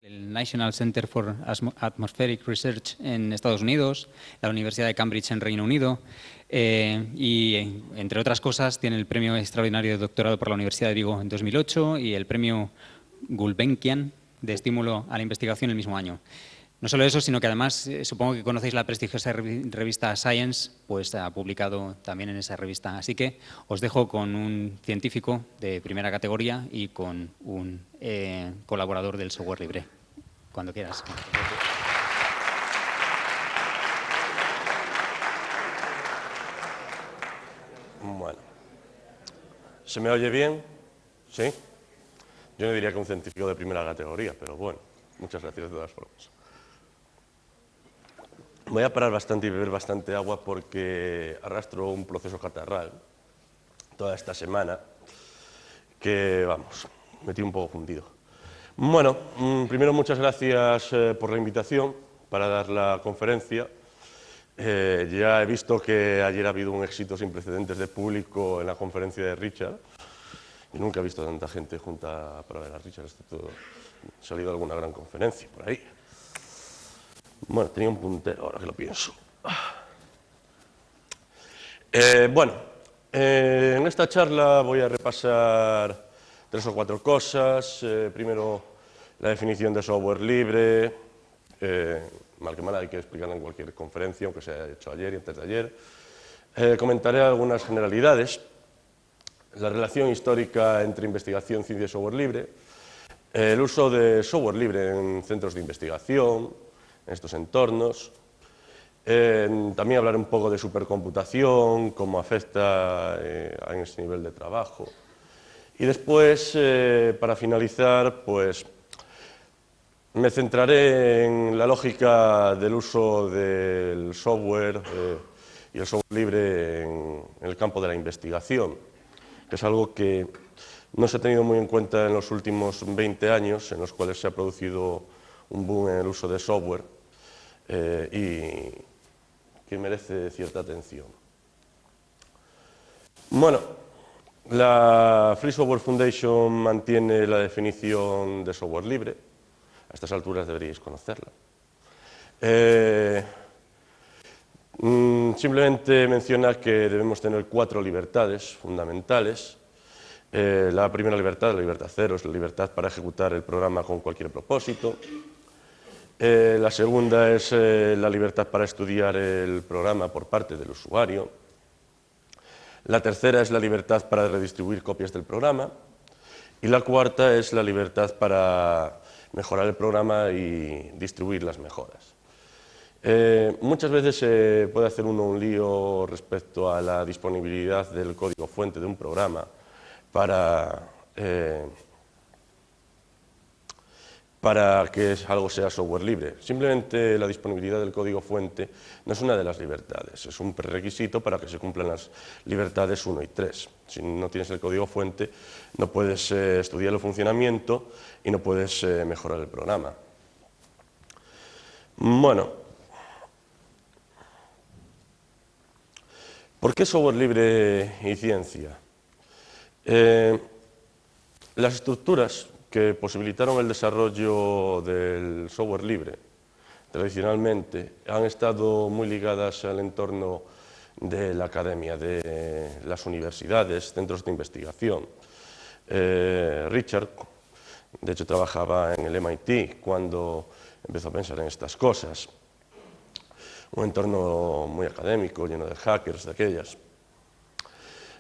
El National Center for Atmospheric Research en Estados Unidos, la Universidad de Cambridge en Reino Unido y, entre otras cosas, tiene el premio extraordinario de doctorado por la Universidad de Vigo en 2008 y el premio Gulbenkian de estímulo a la investigación el mismo año. No solo eso, sino que además, supongo que conocéis la prestigiosa revista Science, pues ha publicado también en esa revista. Así que os dejo con un científico de primera categoría y con un colaborador del software libre. Cuando quieras. Bueno. ¿Se me oye bien? ¿Sí? Yo no diría que un científico de primera categoría, pero bueno, muchas gracias de todas formas. Voy a parar bastante y beber bastante agua porque arrastro un proceso catarral toda esta semana que, vamos, me tiene un poco fundido. Bueno, primero muchas gracias por la invitación para dar la conferencia. Ya he visto que ayer ha habido un éxito sin precedentes de público en la conferencia de Richard. Yo nunca he visto tanta gente junta para ver a Richard, ha salido alguna gran conferencia por ahí. Bueno, tenía un puntero, ahora que lo pienso. Bueno, en esta charla voy a repasar 3 o 4 cosas. Primero, la definición de software libre. Mal que mal hay que explicarla en cualquier conferencia, aunque se haya hecho ayer y antes de ayer. Comentaré algunas generalidades. La relación histórica entre investigación, ciencia y software libre. El uso de software libre en centros de investigación, en estos entornos. También hablaré un poco de supercomputación, cómo afecta a ese nivel de trabajo. Y después, para finalizar, pues me centraré en la lógica del uso del software y el software libre en el campo de la investigación, que es algo que no se ha tenido muy en cuenta en los últimos 20 años, en los cuales se ha producido un boom en el uso de software y que merece cierta atención. Bueno, la Free Software Foundation mantiene la definición de software libre. A estas alturas deberíais conocerla. Simplemente menciona que debemos tener 4 libertades fundamentales. La primera libertad, la libertad cero, es la libertad para ejecutar el programa con cualquier propósito. La segunda es la libertad para estudiar el programa por parte del usuario. La tercera es la libertad para redistribuir copias del programa. Y la cuarta es la libertad para mejorar el programa y distribuir las mejoras. Muchas veces se puede hacer uno un lío respecto a la disponibilidad del código fuente de un programa para que algo sea software libre. Simplemente la disponibilidad del código fuente no es una de las libertades, es un prerequisito para que se cumplan las libertades 1 y 3. Si no tienes el código fuente, no puedes estudiar el funcionamiento y no puedes mejorar el programa. Bueno, ¿por qué software libre y ciencia? Las estructuras que posibilitaron el desarrollo del software libre, tradicionalmente, han estado muy ligadas al entorno de la academia, de las universidades, centros de investigación. Richard, de hecho, trabajaba en el MIT cuando empezó a pensar en estas cosas. Un entorno muy académico, lleno de hackers, de aquellas.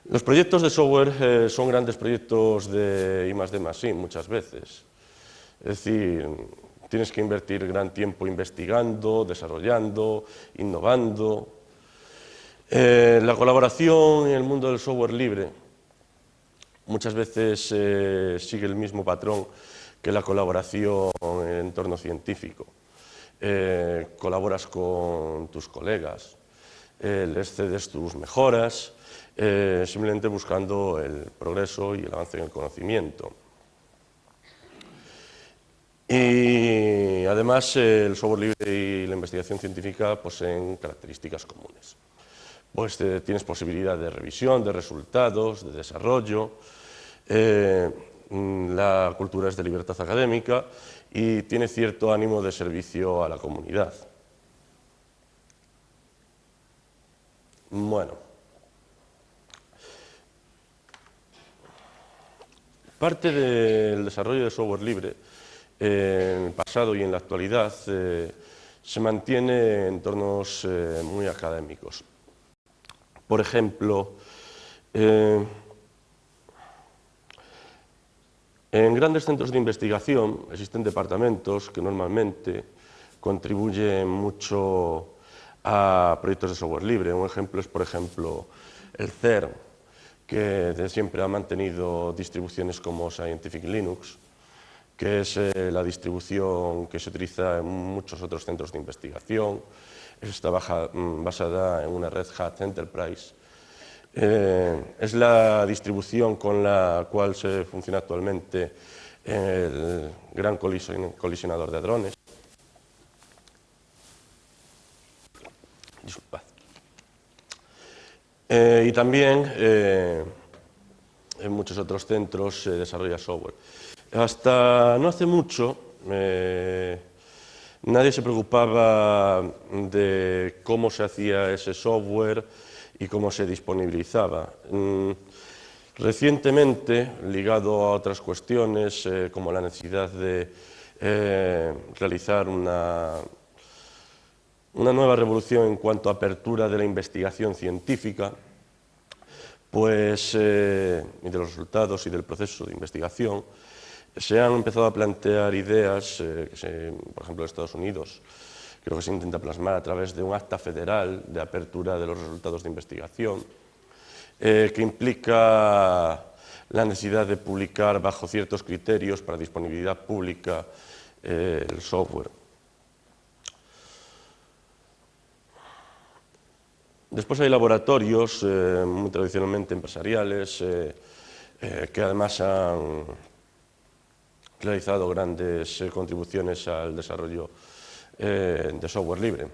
Los proyectos de software son grandes proyectos de I+D+I muchas veces. Es decir, tienes que invertir gran tiempo investigando, desarrollando, innovando. La colaboración en el mundo del software libre muchas veces sigue el mismo patrón que la colaboración en el entorno científico. Colaboras con tus colegas, les cedes tus mejoras, simplemente buscando el progreso y el avance en el conocimiento. Y además el software libre y la investigación científica poseen características comunes. Pues tienes posibilidad de revisión, de resultados, de desarrollo. la cultura es de libertad académica y tiene cierto ánimo de servicio a la comunidad. Bueno, parte del desarrollo de software libre en el pasado y en la actualidad se mantiene en entornos muy académicos. Por ejemplo, en grandes centros de investigación existen departamentos que normalmente contribuyen mucho a proyectos de software libre. Un ejemplo es, por ejemplo, el CERN, que desde siempre ha mantenido distribuciones como Scientific Linux, que es la distribución que se utiliza en muchos otros centros de investigación. Está basada en una Red Hat Enterprise. Es la distribución con la cual se funciona actualmente el Gran Colisionador de Hadrones. Disculpad. Y también en muchos otros centros se desarrolla software. Hasta no hace mucho nadie se preocupaba de cómo se hacía ese software y cómo se disponibilizaba. Recientemente, ligado a otras cuestiones como la necesidad de realizar una nueva revolución en cuanto a apertura de la investigación científica, pues, y de los resultados y del proceso de investigación, se han empezado a plantear ideas, por ejemplo, en Estados Unidos, creo que se intenta plasmar a través de un acta federal de apertura de los resultados de investigación, que implica la necesidad de publicar bajo ciertos criterios para disponibilidad pública el software. Después hay laboratorios muy tradicionalmente empresariales que además han realizado grandes contribuciones al desarrollo de software libre.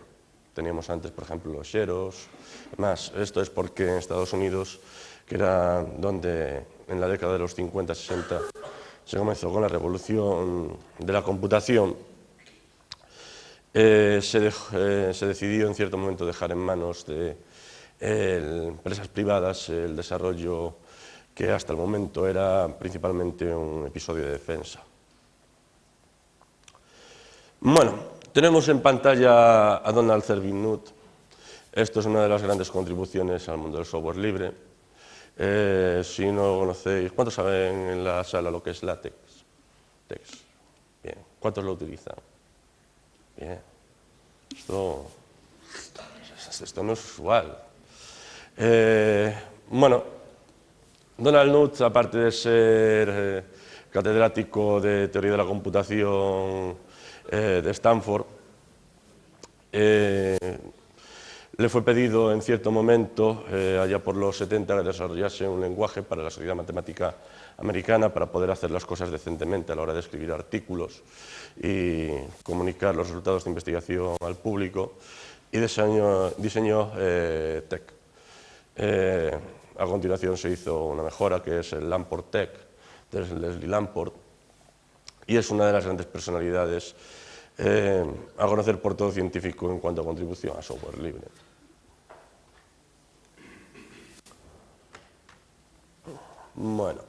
Teníamos antes, por ejemplo, los Xerox. Además, esto es porque en Estados Unidos, que era donde en la década de los 50-60 se comenzó con la revolución de la computación, se decidió en cierto momento dejar en manos de empresas privadas el desarrollo que hasta el momento era principalmente un episodio de defensa. Bueno, tenemos en pantalla a Donald Cervin-Knut. Esto es una de las grandes contribuciones al mundo del software libre. Si no conocéis, ¿cuántos saben en la sala lo que es LaTeX? Bien. ¿Cuántos lo utilizan? Bien. Esto no es usual. Bueno, Donald Knuth, aparte de ser catedrático de teoría de la computación de Stanford, le fue pedido en cierto momento, allá por los 70, que desarrollase un lenguaje para la Sociedad Matemática Americana para poder hacer las cosas decentemente a la hora de escribir artículos y comunicar los resultados de investigación al público, y diseñó TeX. A continuación se hizo una mejora que es el Lamport TeX, de Leslie Lamport, y es una de las grandes personalidades a conocer por todo científico en cuanto a contribución a software libre. Bueno.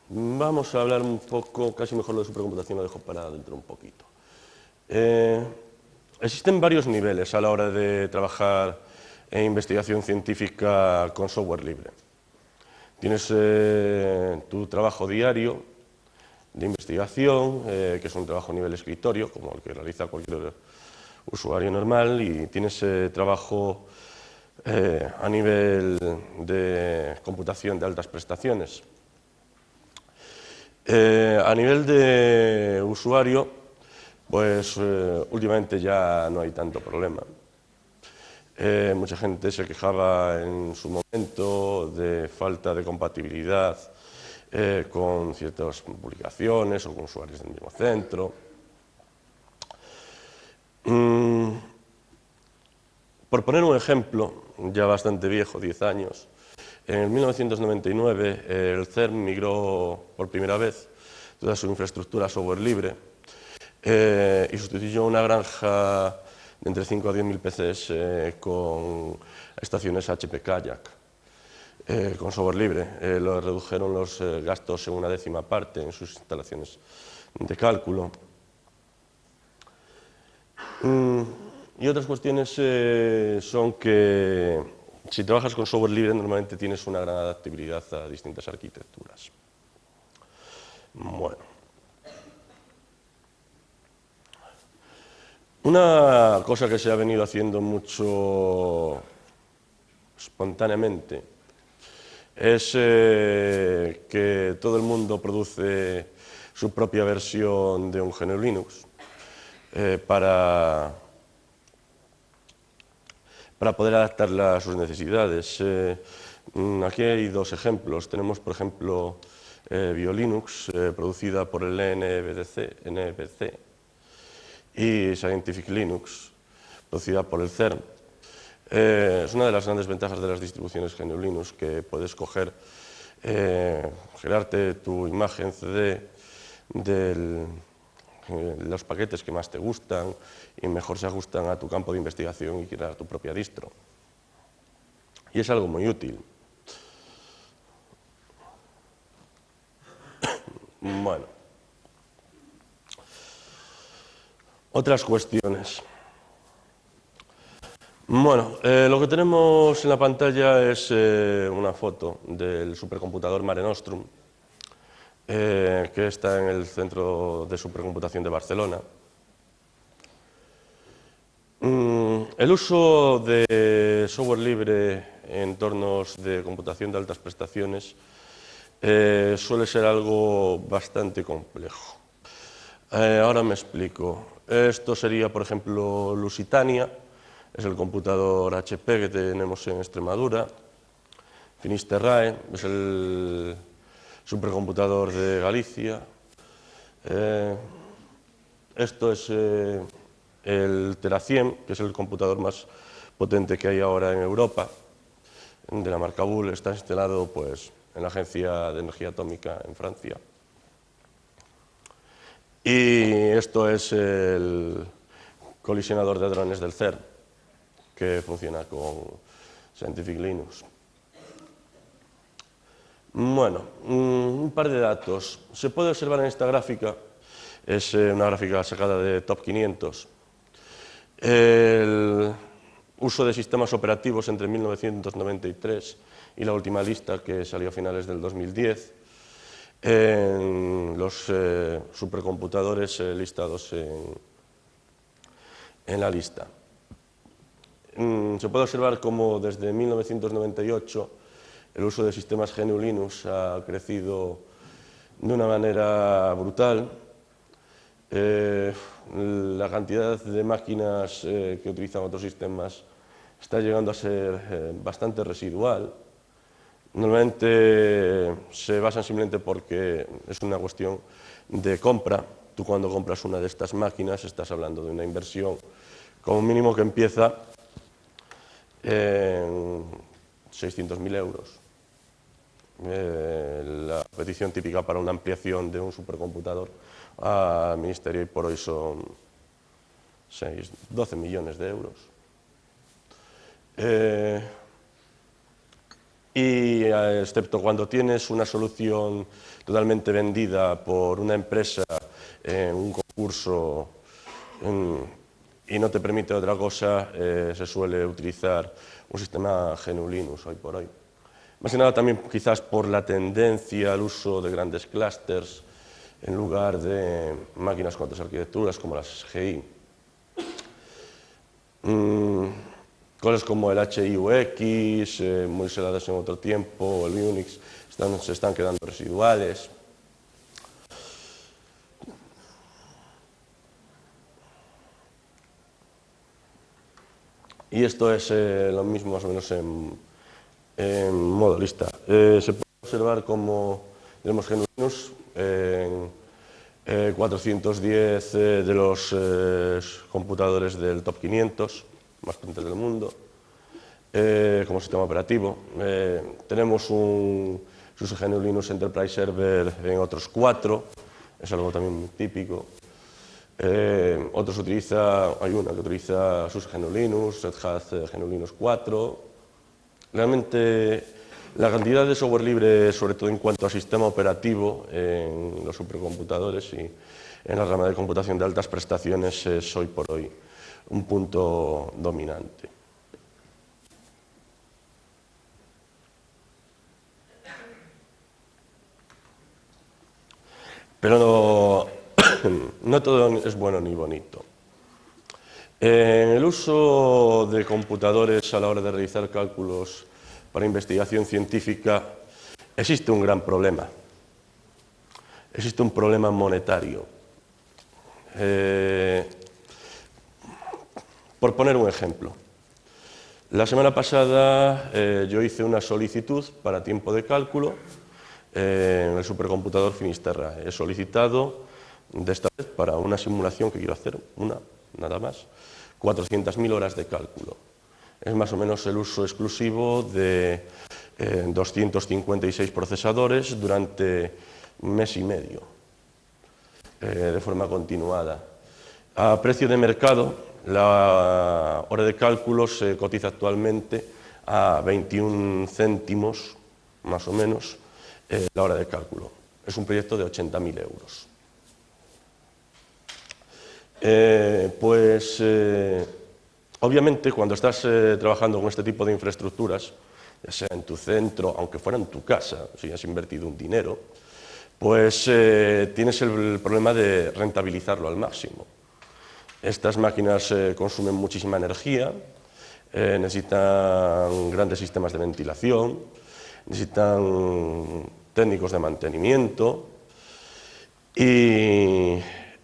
Vamos a hablar un poco, casi mejor lo de supercomputación lo dejo para dentro un poquito. Existen varios niveles a la hora de trabajar en investigación científica con software libre. Tienes tu trabajo diario de investigación, que es un trabajo a nivel escritorio, como el que realiza cualquier usuario normal, y tienes trabajo a nivel de computación de altas prestaciones. A nivel de usuario, pues últimamente ya no hay tanto problema. Mucha gente se quejaba en su momento de falta de compatibilidad con ciertas publicaciones o con usuarios del mismo centro. Por poner un ejemplo, ya bastante viejo, 10 años, En 1999 el CERN migró por primera vez toda su infraestructura a software libre y sustituyó una granja de entre 5 a 10.000 PCs con estaciones HP Kayak con software libre. Lo redujeron los gastos en una décima parte en sus instalaciones de cálculo. Y otras cuestiones son que si trabajas con software libre normalmente tienes una gran adaptabilidad a distintas arquitecturas. Bueno. Una cosa que se ha venido haciendo mucho espontáneamente es que todo el mundo produce su propia versión de un GNU Linux para poder adaptarla a sus necesidades. Aquí hay dos ejemplos. Tenemos, por ejemplo, BioLinux, producida por el NBC, y Scientific Linux, producida por el CERN. Es una de las grandes ventajas de las distribuciones GNU Linux, que puedes generarte tu imagen CD de los paquetes que más te gustan y mejor se ajustan a tu campo de investigación y crear tu propia distro. Y es algo muy útil. Bueno. Otras cuestiones. Bueno, lo que tenemos en la pantalla es una foto del supercomputador Mare Nostrum, que está en el Centro de Supercomputación de Barcelona. El uso de software libre en entornos de computación de altas prestaciones suele ser algo bastante complejo. Ahora me explico. Esto sería, por ejemplo, Lusitania, es el computador HP que tenemos en Extremadura. Finisterrae es el supercomputador de Galicia. Esto es el Terra-100, que es el computador más potente que hay ahora en Europa, de la marca Bull. Está instalado pues, en la Agencia de Energía Atómica en Francia. Y esto es el colisionador de drones del CERN, que funciona con Scientific Linux. Bueno, un par de datos. Se puede observar en esta gráfica, es una gráfica sacada de Top 500, el uso de sistemas operativos entre 1993 y la última lista, que salió a finales del 2010, en los supercomputadores listados en la lista. Se puede observar cómo desde 1998 el uso de sistemas GNU Linux ha crecido de una manera brutal. La cantidad de máquinas que utilizan otros sistemas está llegando a ser bastante residual. Normalmente se basan simplemente porque es una cuestión de compra. Tú cuando compras una de estas máquinas estás hablando de una inversión como mínimo que empieza en 600.000 euros. La petición típica para una ampliación de un supercomputador al ministerio y por hoy son 12 millones de euros. Y excepto cuando tienes una solución totalmente vendida por una empresa en un concurso y no te permite otra cosa, se suele utilizar un sistema GNU Linux hoy por hoy. Más que nada también quizás por la tendencia al uso de grandes clústeres en lugar de máquinas con otras arquitecturas como las SGI. Cosas como el HIUX, muy usadas en otro tiempo, el Unix, se están quedando residuales. Y esto es lo mismo más o menos en modo lista. Se puede observar como tenemos GNU Linux en 410 de los computadores del top 500 más potentes del mundo. como sistema operativo. Tenemos un SUSE GNU Linux Enterprise Server en otros 4, es algo también muy típico. Hay una que utiliza SUSE GNU Linux, Red Hat GNU Linux 4. Realmente la cantidad de software libre, sobre todo en cuanto a sistema operativo, en los supercomputadores y en la rama de computación de altas prestaciones es hoy por hoy un punto dominante. Pero no todo es bueno ni bonito. En el uso de computadores a la hora de realizar cálculos para investigación científica existe un gran problema. Existe un problema monetario. Por poner un ejemplo, la semana pasada yo hice una solicitud para tiempo de cálculo en el supercomputador Finisterra. He solicitado, de esta vez, para una simulación que quiero hacer, nada más, 400.000 horas de cálculo. Es más o menos el uso exclusivo de 256 procesadores durante un mes y medio, de forma continuada. A precio de mercado, la hora de cálculo se cotiza actualmente a 21 céntimos, más o menos, la hora de cálculo. Es un proyecto de 80.000 euros. Obviamente, cuando estás trabajando con este tipo de infraestructuras, ya sea en tu centro, aunque fuera en tu casa, si has invertido un dinero, pues tienes el problema de rentabilizarlo al máximo. Estas máquinas consumen muchísima energía, necesitan grandes sistemas de ventilación, necesitan técnicos de mantenimiento y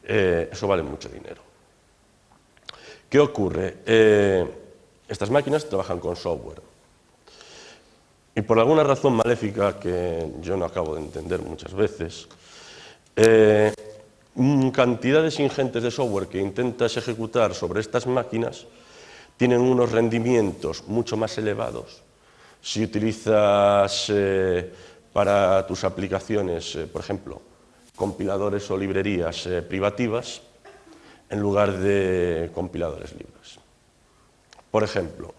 eso vale mucho dinero. ¿Qué ocurre? Estas máquinas trabajan con software y por alguna razón maléfica que yo no acabo de entender muchas veces, cantidades ingentes de software que intentas ejecutar sobre estas máquinas tienen unos rendimientos mucho más elevados si utilizas para tus aplicaciones, por ejemplo, compiladores o librerías privativas en lugar de compiladores libres. Por ejemplo,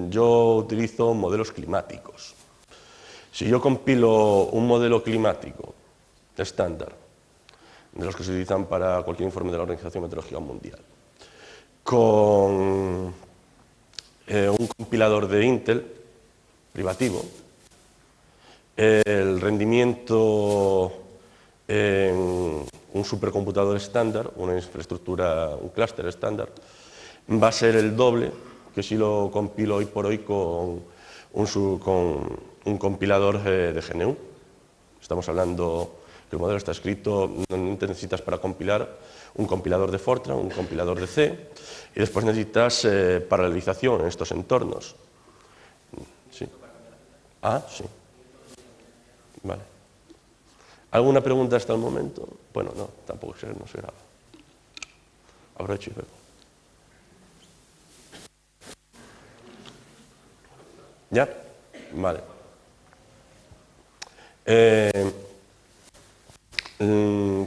yo utilizo modelos climáticos. Si yo compilo un modelo climático estándar, de los que se utilizan para cualquier informe de la Organización Meteorológica Mundial, con un compilador de Intel privativo, el rendimiento en un supercomputador estándar, una infraestructura, un clúster estándar, va a ser el doble que si lo compilo hoy por hoy con un compilador de GNU. Estamos hablando que el modelo está escrito, no necesitas para compilar un compilador de Fortran, un compilador de C, y después necesitas paralelización en estos entornos. ¿Sí? Ah, sí. Vale. ¿Alguna pregunta hasta el momento? Bueno, no, tampoco no se graba. Aprovecho y luego. ¿Ya? Vale.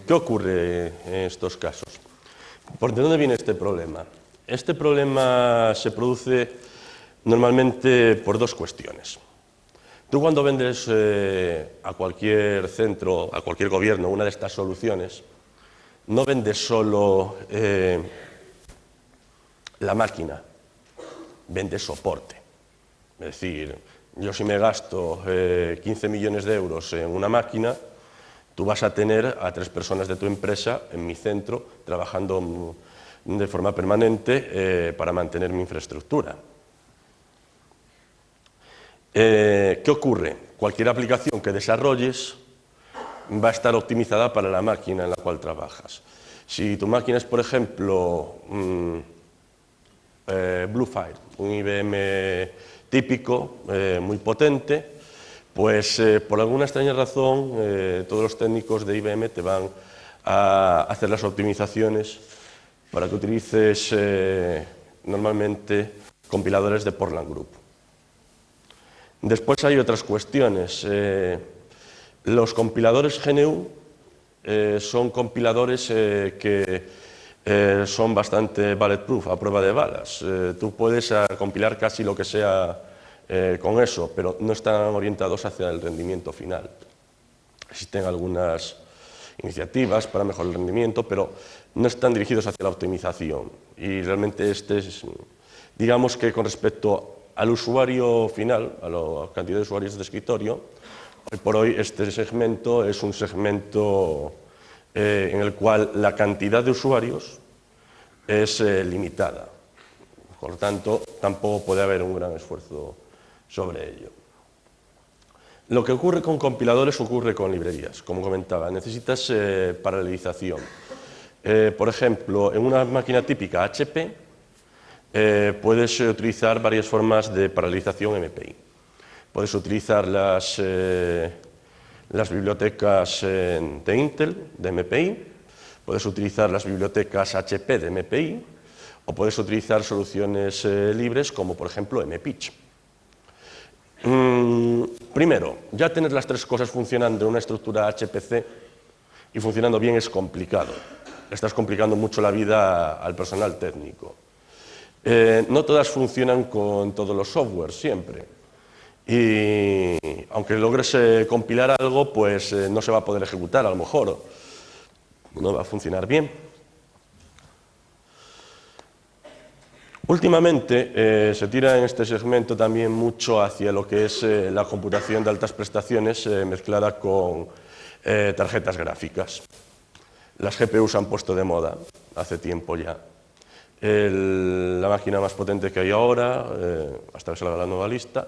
¿Qué ocurre en estos casos? ¿Por dónde viene este problema? Este problema se produce normalmente por dos cuestiones. Tú cuando vendes a cualquier centro, a cualquier gobierno, una de estas soluciones, no vendes solo la máquina, vendes soporte. Es decir, yo si me gasto 15 millones de euros en una máquina, tú vas a tener a 3 personas de tu empresa en mi centro trabajando de forma permanente para mantener mi infraestructura. ¿Qué ocurre? Cualquier aplicación que desarrolles va a estar optimizada para la máquina en la cual trabajas. Si tu máquina es, por ejemplo, Bluefire, un IBM típico, muy potente, pues por alguna extraña razón todos los técnicos de IBM te van a hacer las optimizaciones para que utilices normalmente compiladores de Portland Group. Después hay otras cuestiones. Los compiladores GNU son compiladores que son bastante bulletproof, a prueba de balas. Tú puedes compilar casi lo que sea con eso, pero no están orientados hacia el rendimiento final. Existen algunas iniciativas para mejorar el rendimiento, pero no están dirigidos hacia la optimización. Y realmente digamos que con respecto al usuario final, a la cantidad de usuarios de escritorio, hoy por hoy este segmento es un segmento en el cual la cantidad de usuarios es limitada. Por lo tanto, tampoco puede haber un gran esfuerzo sobre ello. Lo que ocurre con compiladores ocurre con librerías, como comentaba. Necesitas paralelización. Por ejemplo, en una máquina típica HP puedes utilizar varias formas de paralelización MPI. Puedes utilizar las bibliotecas de Intel de MPI, puedes utilizar las bibliotecas HP de MPI o puedes utilizar soluciones libres como por ejemplo MPitch. Primero, ya tener las tres cosas funcionando en una estructura HPC y funcionando bien es complicado. Estás complicando mucho la vida al personal técnico. No todas funcionan con todos los softwares siempre. Y aunque logres compilar algo, pues no se va a poder ejecutar a lo mejor. No va a funcionar bien. Últimamente se tira en este segmento también mucho hacia lo que es la computación de altas prestaciones mezclada con tarjetas gráficas. Las GPUs se han puesto de moda hace tiempo ya. La máquina más potente que hay ahora, hasta que salga la nueva lista,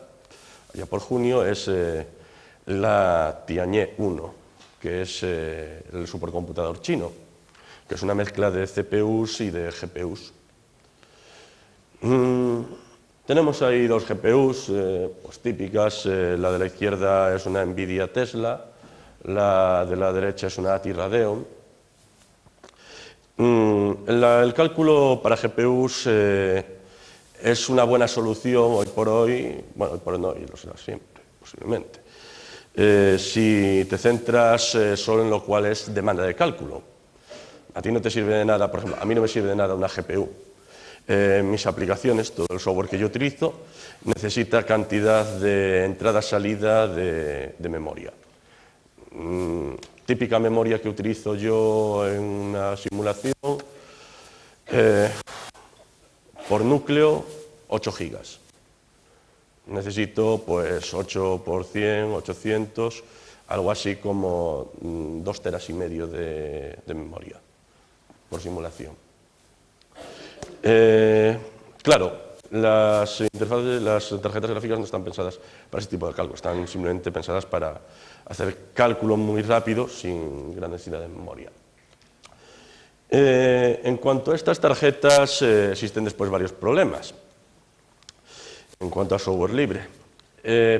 ya por junio, es la Tianhe 1, que es el supercomputador chino, que es una mezcla de CPUs y de GPUs. Tenemos ahí dos GPUs pues típicas. La de la izquierda es una Nvidia Tesla, la de la derecha es una ATI Radeon. El cálculo para GPUs es una buena solución hoy por hoy, bueno, hoy por hoy no, y lo será siempre, posiblemente, si te centras solo en lo cual es demanda de cálculo. A ti no te sirve de nada, por ejemplo, a mí no me sirve de nada una GPU. Mis aplicaciones, todo el software que yo utilizo, necesita cantidad de entrada-salida de memoria. Típica memoria que utilizo yo en una simulación, por núcleo, 8 gigas. Necesito pues 8 por 100, 800, algo así como 2,5 teras de memoria por simulación. Claro, las interfaces, las tarjetas gráficas no están pensadas para ese tipo de cálculo, están simplemente pensadas para hacer cálculo muy rápido sin gran densidad de memoria. En cuanto a estas tarjetas, existen después varios problemas. En cuanto a software libre,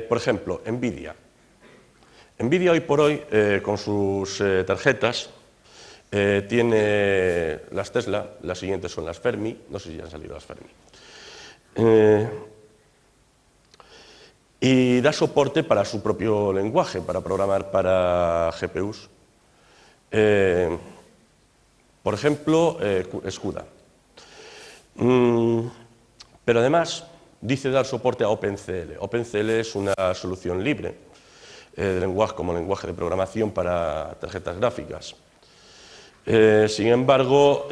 por ejemplo, Nvidia. Nvidia hoy por hoy, con sus tarjetas, tiene las Tesla, las siguientes son las Fermi, no sé si ya han salido las Fermi. Y da soporte para su propio lenguaje, para programar para GPUs. Por ejemplo, CUDA. Pero además dice dar soporte a OpenCL. OpenCL es una solución libre de lenguaje, como lenguaje de programación para tarjetas gráficas. Sin embargo,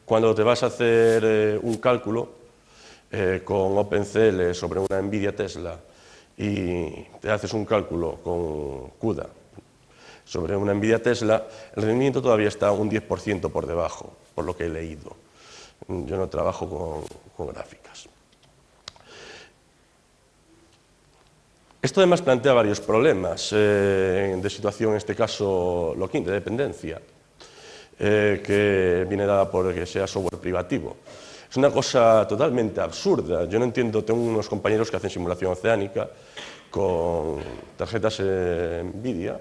cuando te vas a hacer un cálculo con OpenCL sobre una Nvidia Tesla y te haces un cálculo con CUDA sobre una Nvidia Tesla, el rendimiento todavía está un 10% por debajo, por lo que he leído. Yo no trabajo con gráficas. Esto además plantea varios problemas de situación, en este caso lock-in, de dependencia, que viene dada por que sea software privativo. Es una cosa totalmente absurda. Yo no entiendo, tengo unos compañeros que hacen simulación oceánica con tarjetas Nvidia.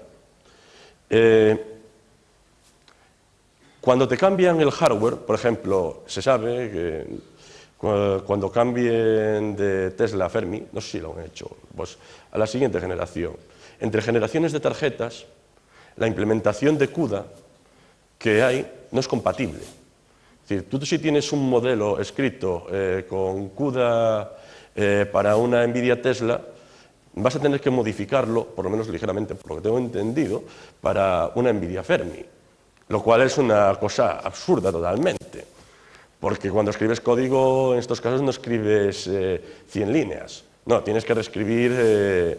Cuando te cambian el hardware, por ejemplo, se sabe que Cuando cambien de Tesla a Fermi, no sé si lo han hecho, pues a la siguiente generación. Entre generaciones de tarjetas, la implementación de CUDA que hay no es compatible. Es decir, tú si tienes un modelo escrito con CUDA para una NVIDIA Tesla, vas a tener que modificarlo, por lo menos ligeramente, por lo que tengo entendido, para una NVIDIA Fermi, lo cual es una cosa absurda totalmente. Porque cuando escribes código, en estos casos no escribes 100 líneas. No, tienes que reescribir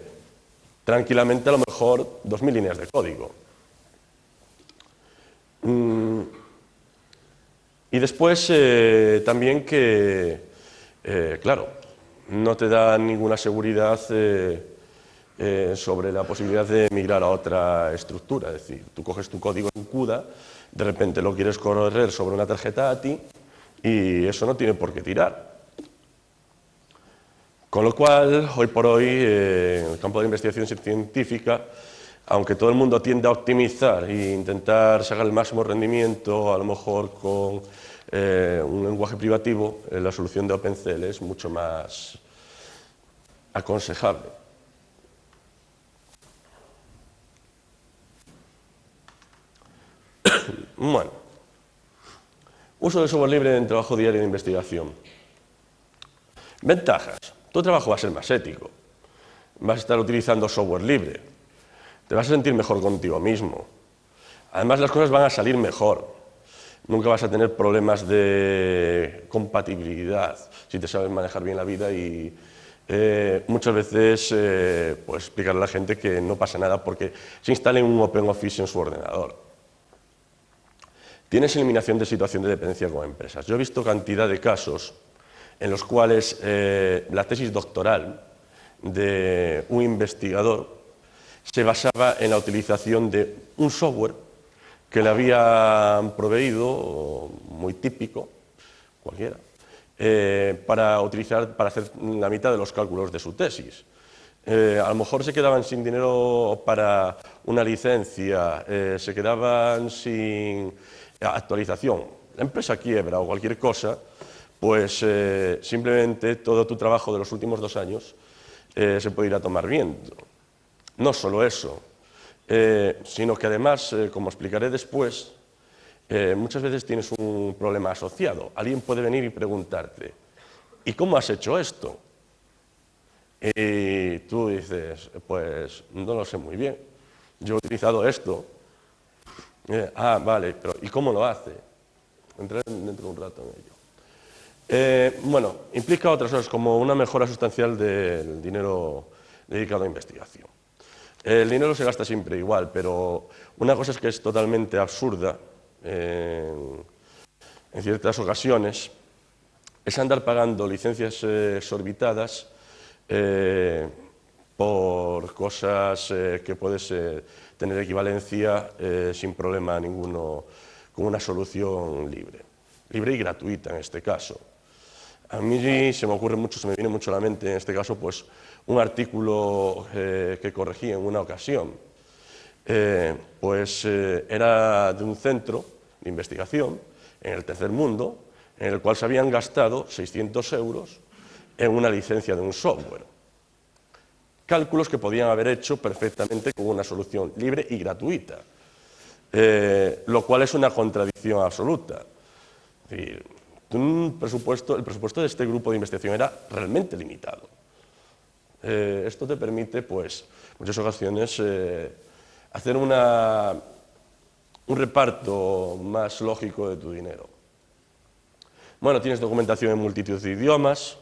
tranquilamente a lo mejor 2000 líneas de código. Y después también que, claro, no te da ninguna seguridad sobre la posibilidad de migrar a otra estructura. Es decir, tú coges tu código en CUDA, de repente lo quieres correr sobre una tarjeta ATI, y eso no tiene por qué tirar. Con lo cual, hoy por hoy, en el campo de investigación científica, aunque todo el mundo tiende a optimizar e intentar sacar el máximo rendimiento, a lo mejor con un lenguaje privativo, la solución de OpenCL es mucho más aconsejable. Bueno. Uso del software libre en trabajo diario de investigación. Ventajas. Tu trabajo va a ser más ético. Vas a estar utilizando software libre. Te vas a sentir mejor contigo mismo. Además, las cosas van a salir mejor. Nunca vas a tener problemas de compatibilidad si te sabes manejar bien la vida y muchas veces pues, explicarle a la gente que no pasa nada porque se instale un OpenOffice en su ordenador. Tienes eliminación de situación de dependencia con empresas. Yo he visto cantidad de casos en los cuales la tesis doctoral de un investigador se basaba en la utilización de un software que le habían proveído, muy típico, cualquiera, para hacer la mitad de los cálculos de su tesis. A lo mejor se quedaban sin dinero para una licencia, se quedaban sin actualización, la empresa quiebra o cualquier cosa, pues simplemente todo tu trabajo de los últimos 2 años se puede ir a tomar viento. No solo eso, sino que además, como explicaré después, muchas veces tienes un problema asociado. Alguien puede venir y preguntarte, ¿y cómo has hecho esto? Y tú dices, pues no lo sé muy bien, yo he utilizado esto. Vale, pero ¿y cómo lo hace? Entraré dentro de un rato en ello. Bueno, implica otras cosas como una mejora sustancial del dinero dedicado a investigación. El dinero se gasta siempre igual, pero una cosa es que es totalmente absurda en ciertas ocasiones, es andar pagando licencias exorbitadas por cosas que puedes tener equivalencia sin problema ninguno con una solución libre y gratuita en este caso. A mí se me viene mucho a la mente en este caso pues un artículo que corregí en una ocasión, era de un centro de investigación en el tercer mundo en el cual se habían gastado 600 euros en una licencia de un software. Cálculos que podían haber hecho perfectamente con una solución libre y gratuita, lo cual es una contradicción absoluta. Es decir, el presupuesto de este grupo de investigación era realmente limitado. Esto te permite, pues, en muchas ocasiones, hacer un reparto más lógico de tu dinero. Bueno, tienes documentación en multitud de idiomas.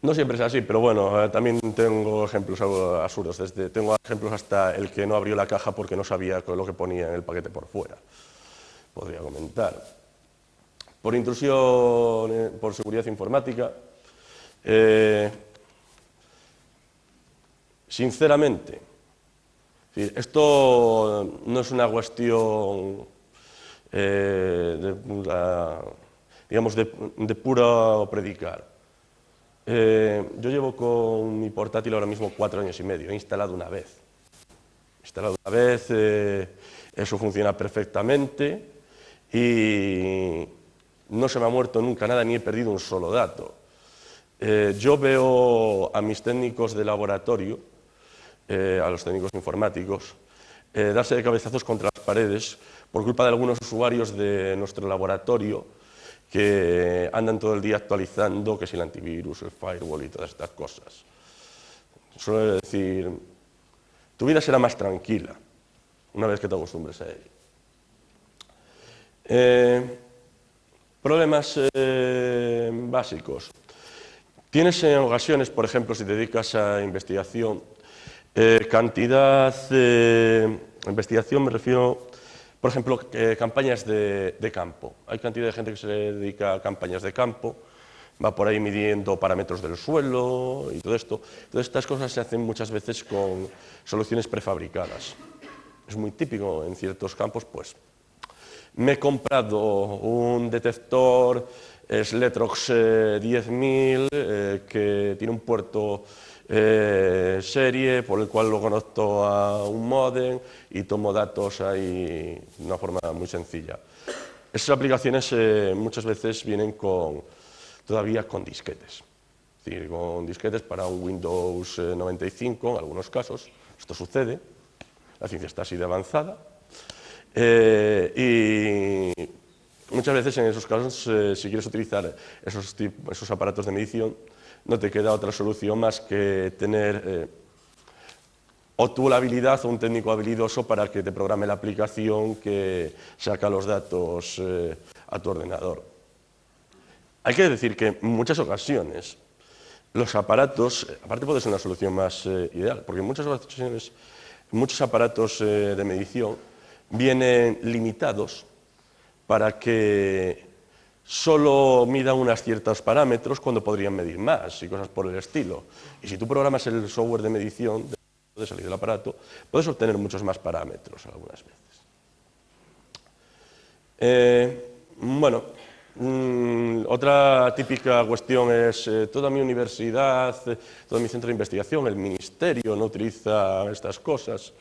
No siempre es así, pero bueno, también tengo ejemplos absurdos. Tengo ejemplos hasta el que no abrió la caja porque no sabía lo que ponía en el paquete por fuera. Podría comentar. Por intrusión, por seguridad informática, sinceramente, esto no es una cuestión digamos, de puro predicar. Yo llevo con mi portátil ahora mismo 4 años y medio, he instalado una vez. Eso funciona perfectamente y no se me ha muerto nunca nada ni he perdido un solo dato. Yo veo a mis técnicos de laboratorio, a los técnicos informáticos, darse de cabezazos contra las paredes por culpa de algunos usuarios de nuestro laboratorio que andan todo el día actualizando que si el antivirus, el firewall y todas estas cosas. Suelo decir, tu vida será más tranquila una vez que te acostumbres a ello. Problemas básicos. Tienes en ocasiones, por ejemplo, si te dedicas a investigación, investigación me refiero, por ejemplo, campañas de campo. Hay cantidad de gente que se dedica a campañas de campo, va por ahí midiendo parámetros del suelo y todo esto. Entonces, estas cosas se hacen muchas veces con soluciones prefabricadas. Es muy típico en ciertos campos, pues. Me he comprado un detector Sletrox 10.000 que tiene un puerto serie por el cual lo conecto a un módem y tomo datos ahí de una forma muy sencilla. Esas aplicaciones muchas veces vienen todavía con disquetes. Es decir, con disquetes para un Windows 95 en algunos casos. Esto sucede, la ciencia está así de avanzada. Y muchas veces en esos casos, si quieres utilizar esos aparatos de medición, no te queda otra solución más que tener o tú la habilidad o un técnico habilidoso para que te programe la aplicación que saca los datos a tu ordenador. Hay que decir que en muchas ocasiones los aparatos, aparte puede ser una solución más ideal, porque en muchas ocasiones muchos aparatos de medición vienen limitados para que solo midan unos ciertos parámetros cuando podrían medir más y cosas por el estilo. Y si tú programas el software de medición de salir del aparato, puedes obtener muchos más parámetros algunas veces. Bueno, otra típica cuestión es toda mi universidad, todo mi centro de investigación, el ministerio no utiliza estas cosas.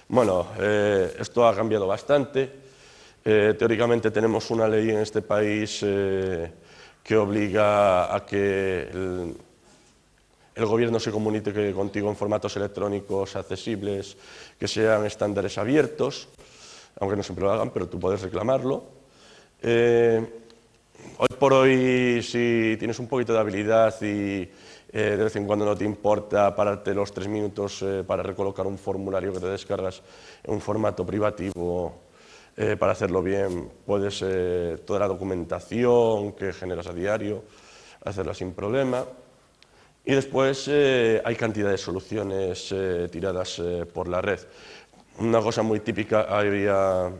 Bueno, esto ha cambiado bastante. Teóricamente tenemos una ley en este país que obliga a que el gobierno se comunique contigo en formatos electrónicos accesibles que sean estándares abiertos, aunque no siempre lo hagan, pero tú puedes reclamarlo. Hoy por hoy, si tienes un poquito de habilidad y de vez en cuando no te importa pararte los 3 minutos para recolocar un formulario que te descargas en un formato privativo, para hacerlo bien, puedes toda la documentación que generas a diario, hacerla sin problema. Y después hay cantidad de soluciones tiradas por la red. Una cosa muy típica, había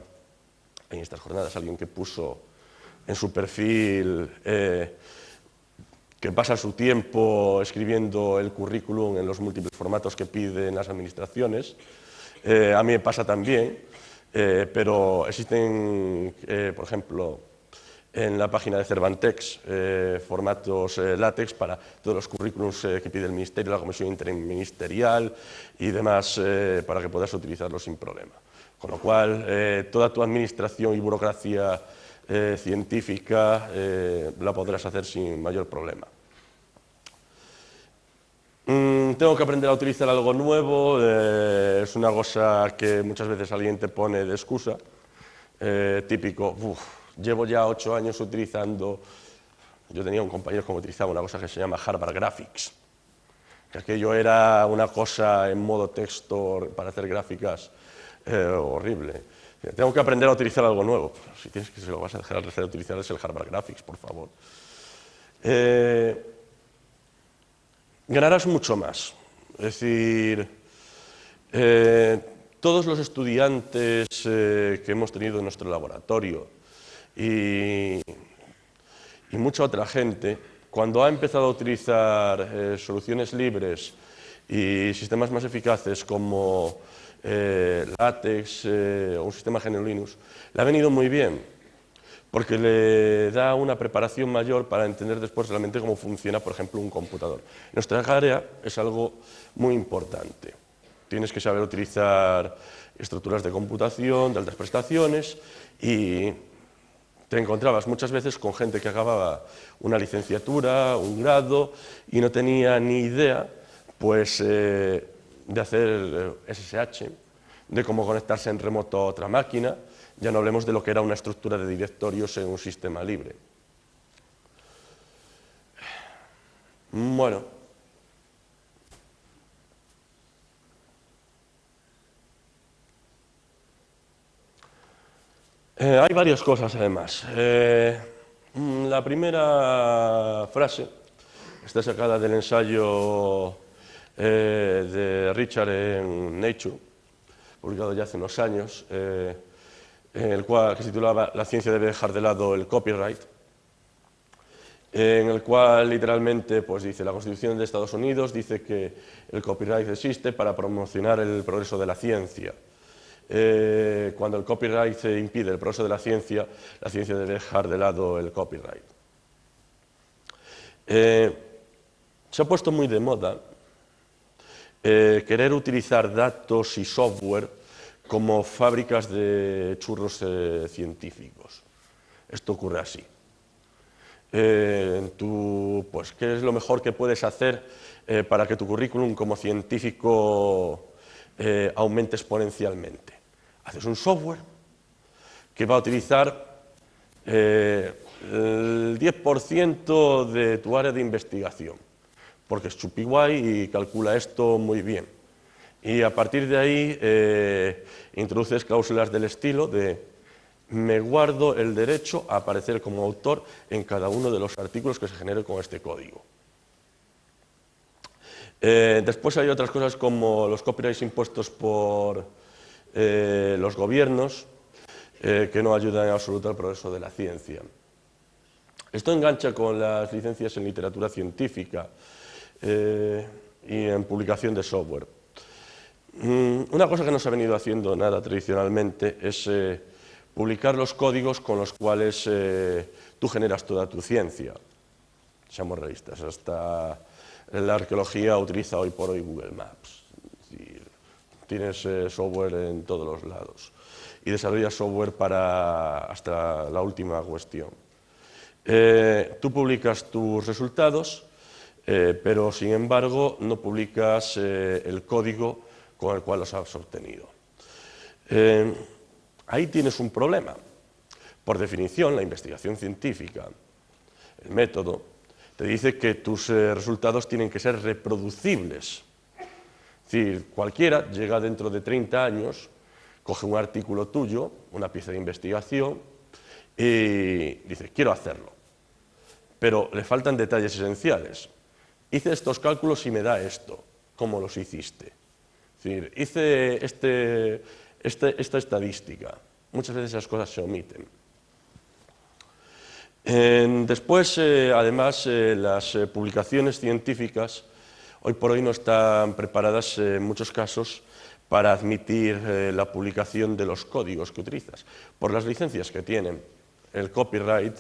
en estas jornadas alguien que puso en su perfil que pasa su tiempo escribiendo el currículum en los múltiples formatos que piden las administraciones. A mí me pasa también. Pero existen, por ejemplo, en la página de Cervantex, formatos látex para todos los currículums que pide el Ministerio, la Comisión Interministerial y demás, para que puedas utilizarlos sin problema. Con lo cual, toda tu administración y burocracia científica la podrás hacer sin mayor problema. Tengo que aprender a utilizar algo nuevo, es una cosa que muchas veces alguien te pone de excusa, típico, llevo ya 8 años utilizando, yo tenía un compañero que utilizaba una cosa que se llama Harvard Graphics, que aquello era una cosa en modo texto para hacer gráficas horrible. Tengo que aprender a utilizar algo nuevo, si tienes que se lo vas a dejar de utilizar es el Harvard Graphics, por favor. Ganarás mucho más. Es decir, todos los estudiantes que hemos tenido en nuestro laboratorio y mucha otra gente, cuando ha empezado a utilizar soluciones libres y sistemas más eficaces como LaTeX o un sistema GNU Linux, le ha venido muy bien, porque le da una preparación mayor para entender después realmente cómo funciona, por ejemplo, un computador. En nuestra área es algo muy importante. Tienes que saber utilizar estructuras de computación, de altas prestaciones y te encontrabas muchas veces con gente que acababa una licenciatura, un grado, y no tenía ni idea pues, de hacer SSH, de cómo conectarse en remoto a otra máquina, ya no hablemos de lo que era una estructura de directorios en un sistema libre. Bueno, hay varias cosas además. La primera frase está sacada del ensayo de Richard en Nature, publicado ya hace unos años, que se titulaba La ciencia debe dejar de lado el copyright, en el cual literalmente pues, dice la Constitución de Estados Unidos dice que el copyright existe para promocionar el progreso de la ciencia. Cuando el copyright impide el progreso de la ciencia debe dejar de lado el copyright. Se ha puesto muy de moda querer utilizar datos y software como fábricas de churros científicos. Esto ocurre así. Pues, ¿qué es lo mejor que puedes hacer para que tu currículum como científico aumente exponencialmente? Haces un software que va a utilizar el 10% de tu área de investigación, porque es chupi guay y calcula esto muy bien. Y a partir de ahí introduces cláusulas del estilo de me guardo el derecho a aparecer como autor en cada uno de los artículos que se generen con este código. Después hay otras cosas como los copyrights impuestos por los gobiernos que no ayudan en absoluto al progreso de la ciencia. Esto engancha con las licencias en literatura científica y en publicación de software. Una cosa que no se ha venido haciendo nada tradicionalmente es publicar los códigos con los cuales tú generas toda tu ciencia. Seamos realistas, hasta la arqueología utiliza hoy por hoy Google Maps. Es decir, tienes software en todos los lados y desarrollas software para hasta la última cuestión. Tú publicas tus resultados, pero sin embargo no publicas el código con el cual los has obtenido. Ahí tienes un problema. Por definición, la investigación científica, el método, te dice que tus resultados tienen que ser reproducibles. Es decir, cualquiera llega dentro de 30 años, coge un artículo tuyo, una pieza de investigación, y dice, quiero hacerlo. Pero le faltan detalles esenciales. Hice estos cálculos y me da esto. ¿Cómo los hiciste? Es decir, hice esta estadística. Muchas veces esas cosas se omiten. Después, además, las publicaciones científicas hoy por hoy no están preparadas en muchos casos para admitir la publicación de los códigos que utilizas, por las licencias que tienen. El copyright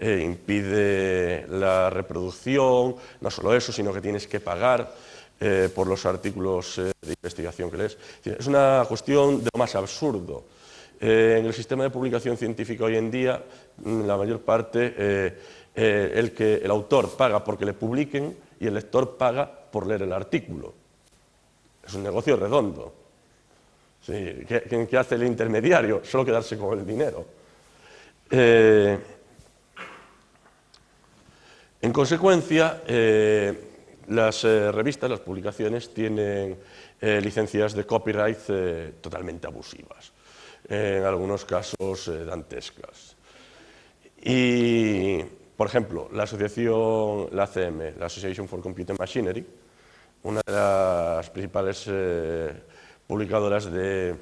impide la reproducción, no solo eso, sino que tienes que pagar por los artículos de investigación que lees. Es una cuestión de lo más absurdo. En el sistema de publicación científica hoy en día, la mayor parte, el autor paga porque le publiquen y el lector paga por leer el artículo. Es un negocio redondo. Sí, ¿qué hace el intermediario? Solo quedarse con el dinero. En consecuencia, las revistas, las publicaciones, tienen licencias de copyright totalmente abusivas, en algunos casos dantescas. Y, por ejemplo, la asociación, la ACM, la Association for Computer Machinery, una de las principales publicadoras de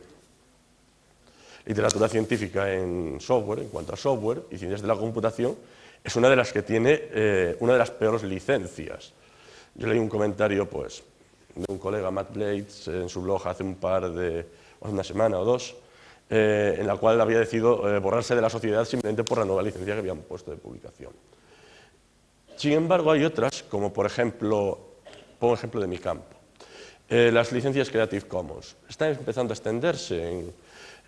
literatura científica en software, en cuanto a software y ciencias de la computación, es una de las que tiene una de las peores licencias. Yo leí un comentario pues, de un colega, Matt Blades, en su blog hace una semana o dos, en la cual había decidido borrarse de la sociedad simplemente por la nueva licencia que habían puesto de publicación. Sin embargo, hay otras, como por ejemplo, pongo ejemplo de mi campo, las licencias Creative Commons están empezando a extenderse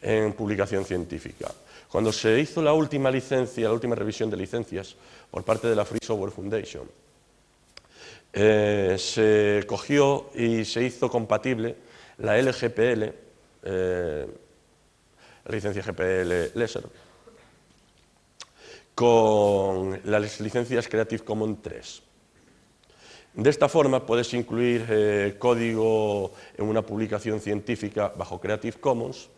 en publicación científica, Cuando se hizo la última licencia, la última revisión de licencias por parte de la Free Software Foundation, se cogió y se hizo compatible la LGPL, la licencia GPL Lesser, con las licencias Creative Commons 3. De esta forma puedes incluir código en una publicación científica bajo Creative Commons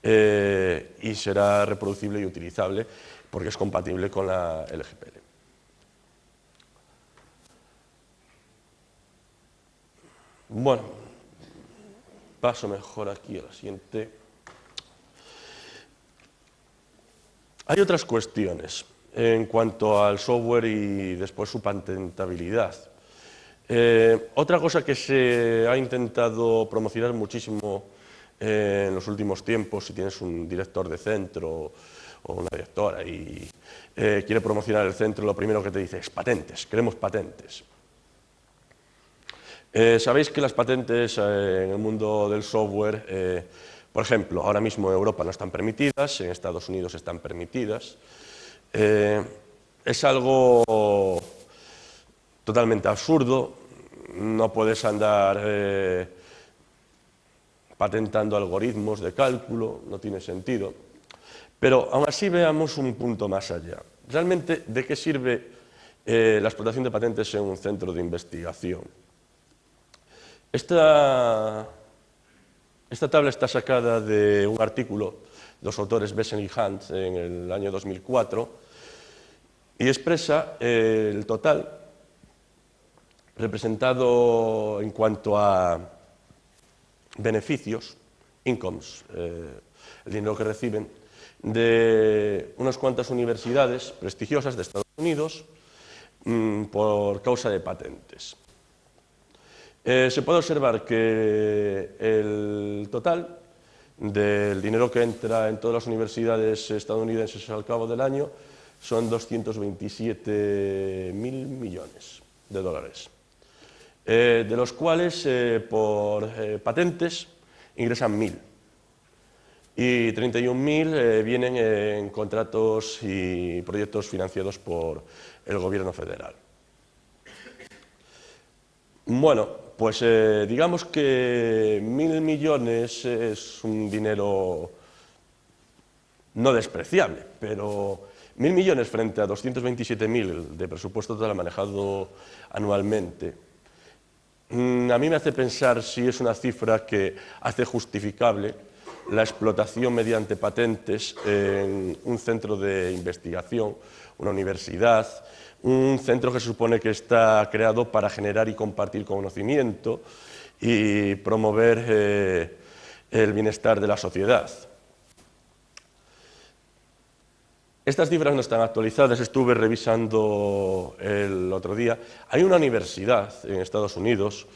y será reproducible y utilizable porque es compatible con la LGPL. Bueno, paso mejor aquí a la siguiente. Hay otras cuestiones en cuanto al software y después su patentabilidad. Otra cosa que se ha intentado promocionar muchísimo en los últimos tiempos, si tienes un director de centro o una directora y quiere promocionar el centro, lo primero que te dice es patentes, queremos patentes. Sabéis que las patentes en el mundo del software, por ejemplo, ahora mismo en Europa no están permitidas, en Estados Unidos están permitidas. Es algo totalmente absurdo, no puedes andar patentando algoritmos de cálculo, no tiene sentido. Pero aún así veamos un punto más allá. Realmente, ¿de qué sirve la explotación de patentes en un centro de investigación? Esta tabla está sacada de un artículo de los autores Bessel y Hunt en el año 2004 y expresa el total representado en cuanto a beneficios, incomes, el dinero que reciben, de unas cuantas universidades prestigiosas de Estados Unidos por causa de patentes. Se puede observar que el total del dinero que entra en todas las universidades estadounidenses al cabo del año son 227.000 millones de dólares, de los cuales por patentes ingresan 1.000 y 31.000 vienen en contratos y proyectos financiados por el gobierno federal. Bueno, pues digamos que 1.000 millones es un dinero no despreciable, pero 1.000 millones frente a 227.000 de presupuesto total manejado anualmente, a mí me hace pensar si es una cifra que hace justificable la explotación mediante patentes en un centro de investigación, una universidad, un centro que se supone que está creado para generar y compartir conocimiento y promover el bienestar de la sociedad. Estas cifras no están actualizadas, estuve revisando el otro día. Hay una universidad en Estados Unidos,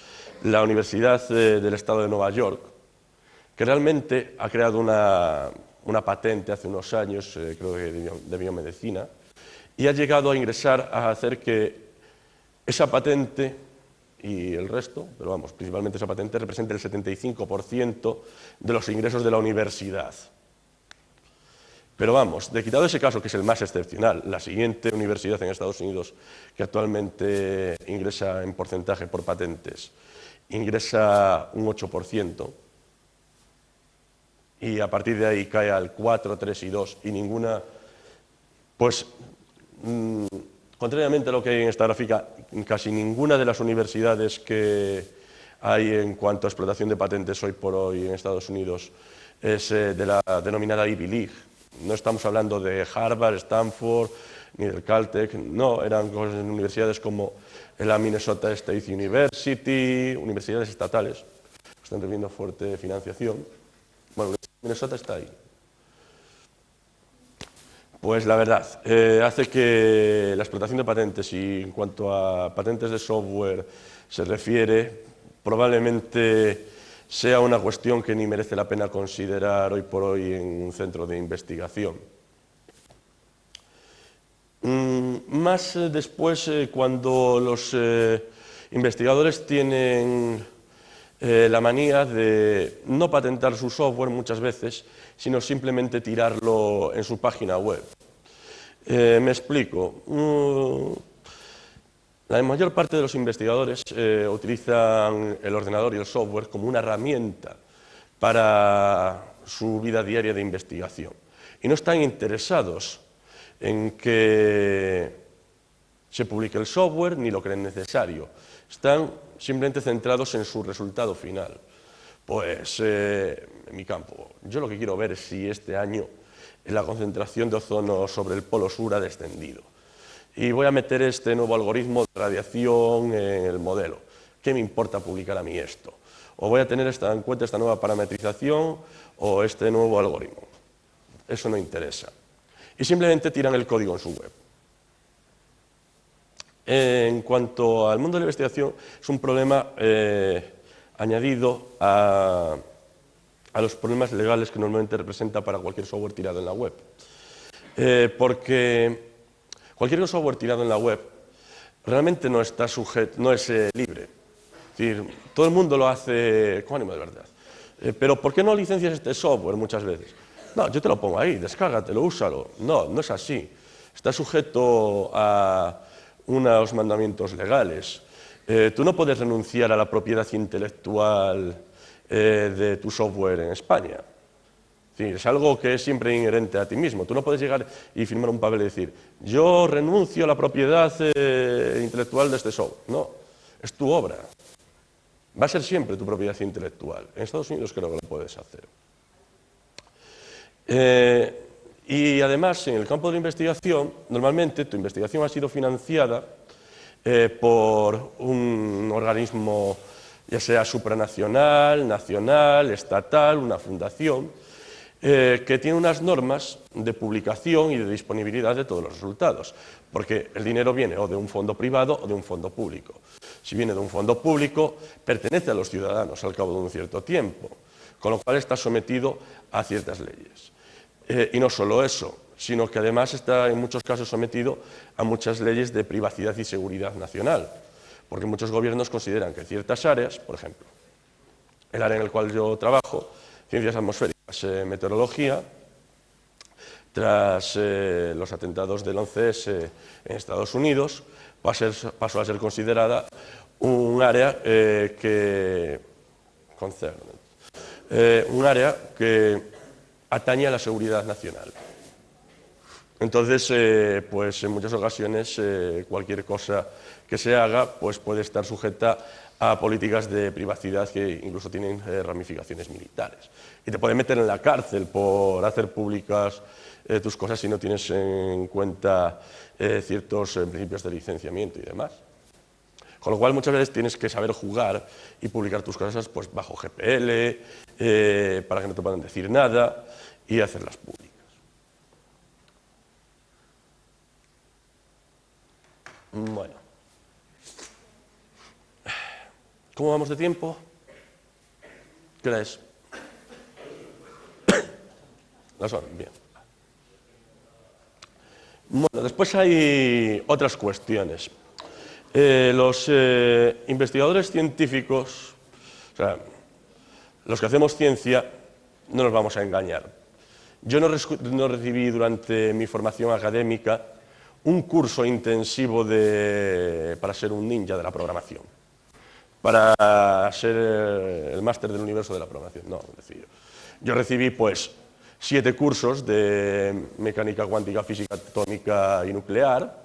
la Universidad del Estado de Nueva York, que realmente ha creado una patente hace unos años, creo que de biomedicina, y ha llegado a ingresar a hacer que esa patente y el resto, pero vamos, principalmente esa patente, represente el 75% de los ingresos de la universidad. Pero vamos, de quitado ese caso, que es el más excepcional, la siguiente universidad en Estados Unidos que actualmente ingresa en porcentaje por patentes, ingresa un 8%, y a partir de ahí cae al 4, 3 y 2, y ninguna, pues, contrariamente a lo que hay en esta gráfica, casi ninguna de las universidades que hay en cuanto a explotación de patentes hoy por hoy en Estados Unidos es de la denominada Ivy League. No estamos hablando de Harvard, Stanford, ni del Caltech, no, eran universidades como la Minnesota State University, universidades estatales, que están recibiendo fuerte financiación. Bueno, Minnesota está ahí. Pues la verdad, hace que la explotación de patentes, y en cuanto a patentes de software se refiere, probablemente sea una cuestión que ni merece la pena considerar hoy por hoy en un centro de investigación. Más después, cuando los investigadores tienen la manía de no patentar su software muchas veces, sino simplemente tirarlo en su página web. Me explico. La mayor parte de los investigadores utilizan el ordenador y el software como una herramienta para su vida diaria de investigación y no están interesados en que se publique el software ni lo creen necesario. Están simplemente centrados en su resultado final. Pues en mi campo, yo lo que quiero ver es si este año la concentración de ozono sobre el polo sur ha descendido. Y voy a meter este nuevo algoritmo de radiación en el modelo. ¿Qué me importa publicar a mí esto? O voy a tener en cuenta esta nueva parametrización o este nuevo algoritmo. Eso no interesa. Y simplemente tiran el código en su web. En cuanto al mundo de la investigación, es un problema añadido a los problemas legales que normalmente representa para cualquier software tirado en la web. Porque cualquier software tirado en la web realmente no está sujeto, no es libre. Es decir, todo el mundo lo hace con ánimo de verdad. Pero ¿por qué no licencias este software muchas veces? No, yo te lo pongo ahí, descárgatelo, úsalo. No, no es así. Está sujeto a unos mandamientos legales. Tú no puedes renunciar a la propiedad intelectual de tu software en España. Es algo que es siempre inherente a ti mismo. Tú no puedes llegar y firmar un papel y decir yo renuncio a la propiedad intelectual de este software. No, es tu obra. Va a ser siempre tu propiedad intelectual. En Estados Unidos creo que lo puedes hacer. Y además, en el campo de la investigación, normalmente tu investigación ha sido financiada por un organismo, ya sea supranacional, nacional, estatal, una fundación, que tiene unas normas de publicación y de disponibilidad de todos los resultados, porque el dinero viene o de un fondo privado o de un fondo público. Si viene de un fondo público, pertenece a los ciudadanos al cabo de un cierto tiempo, con lo cual está sometido a ciertas leyes. Y no solo eso, sino que además está en muchos casos sometido a muchas leyes de privacidad y seguridad nacional, porque muchos gobiernos consideran que ciertas áreas, por ejemplo, el área en el cual yo trabajo, ciencias atmosféricas, meteorología, tras los atentados del 11S en Estados Unidos, pasó a ser considerada un área que atañe a la seguridad nacional. Entonces, pues en muchas ocasiones cualquier cosa que se haga pues puede estar sujeta a políticas de privacidad que incluso tienen ramificaciones militares. Y te pueden meter en la cárcel por hacer públicas tus cosas si no tienes en cuenta ciertos principios de licenciamiento y demás. Con lo cual muchas veces tienes que saber jugar y publicar tus cosas pues, bajo GPL, para que no te puedan decir nada y hacerlas públicas. Bueno. ¿Cómo vamos de tiempo? ¿Qué hora es? Las horas, bien. Bueno, después hay otras cuestiones. Los investigadores científicos, o sea, los que hacemos ciencia, no nos vamos a engañar. Yo no recibí durante mi formación académica un curso intensivo para ser un ninja de la programación, para ser el máster del universo de la programación. No, es decir, yo recibí pues 7 cursos de mecánica cuántica, física atómica y nuclear,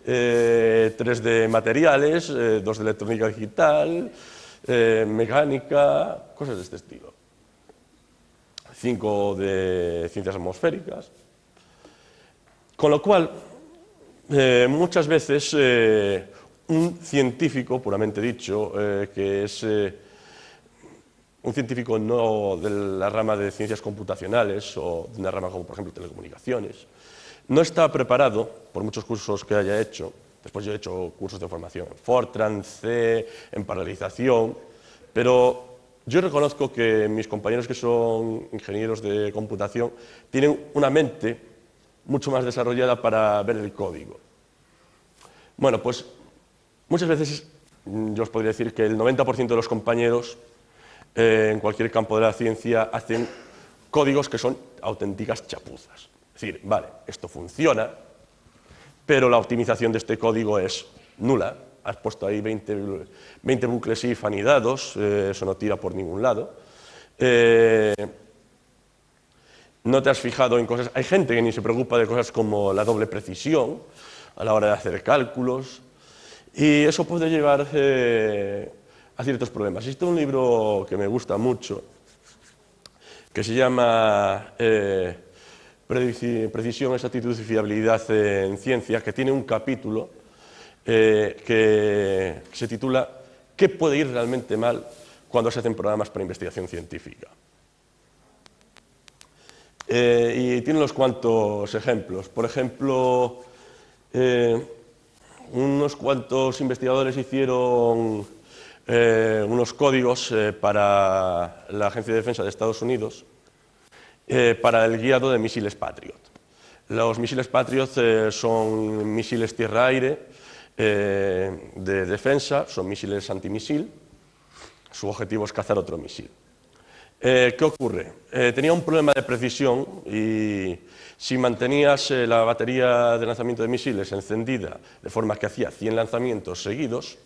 3 de materiales, 2 de electrónica digital, mecánica, cosas de este estilo. 5 de ciencias atmosféricas. Con lo cual, muchas veces un científico, puramente dicho, que es un científico no de la rama de ciencias computacionales o de una rama como, por ejemplo, telecomunicaciones, no está preparado, por muchos cursos que haya hecho. Después yo he hecho cursos de formación en Fortran, C, en paralelización, pero yo reconozco que mis compañeros que son ingenieros de computación tienen una mente mucho más desarrollada para ver el código. Bueno, pues muchas veces yo os podría decir que el 90% de los compañeros en cualquier campo de la ciencia, hacen códigos que son auténticas chapuzas. Es decir, vale, esto funciona, pero la optimización de este código es nula. Has puesto ahí 20 bucles if anidados, eso no tira por ningún lado. No te has fijado en cosas... Hay gente que ni se preocupa de cosas como la doble precisión a la hora de hacer cálculos, y eso puede llevar a ciertos problemas. Existe un libro que me gusta mucho, que se llama Precisión, exactitud y fiabilidad en ciencia, que tiene un capítulo que se titula ¿Qué puede ir realmente mal cuando se hacen programas para investigación científica? Y tiene unos cuantos ejemplos. Por ejemplo, unos cuantos investigadores hicieron unos códigos para la Agencia de Defensa de Estados Unidos para el guiado de misiles Patriot. Los misiles Patriot son misiles tierra-aire de defensa, son misiles antimisil. Su objetivo es cazar otro misil. ¿Qué ocurre? Tenía un problema de precisión y si mantenías la batería de lanzamiento de misiles encendida de forma que hacía 100 lanzamientos seguidos,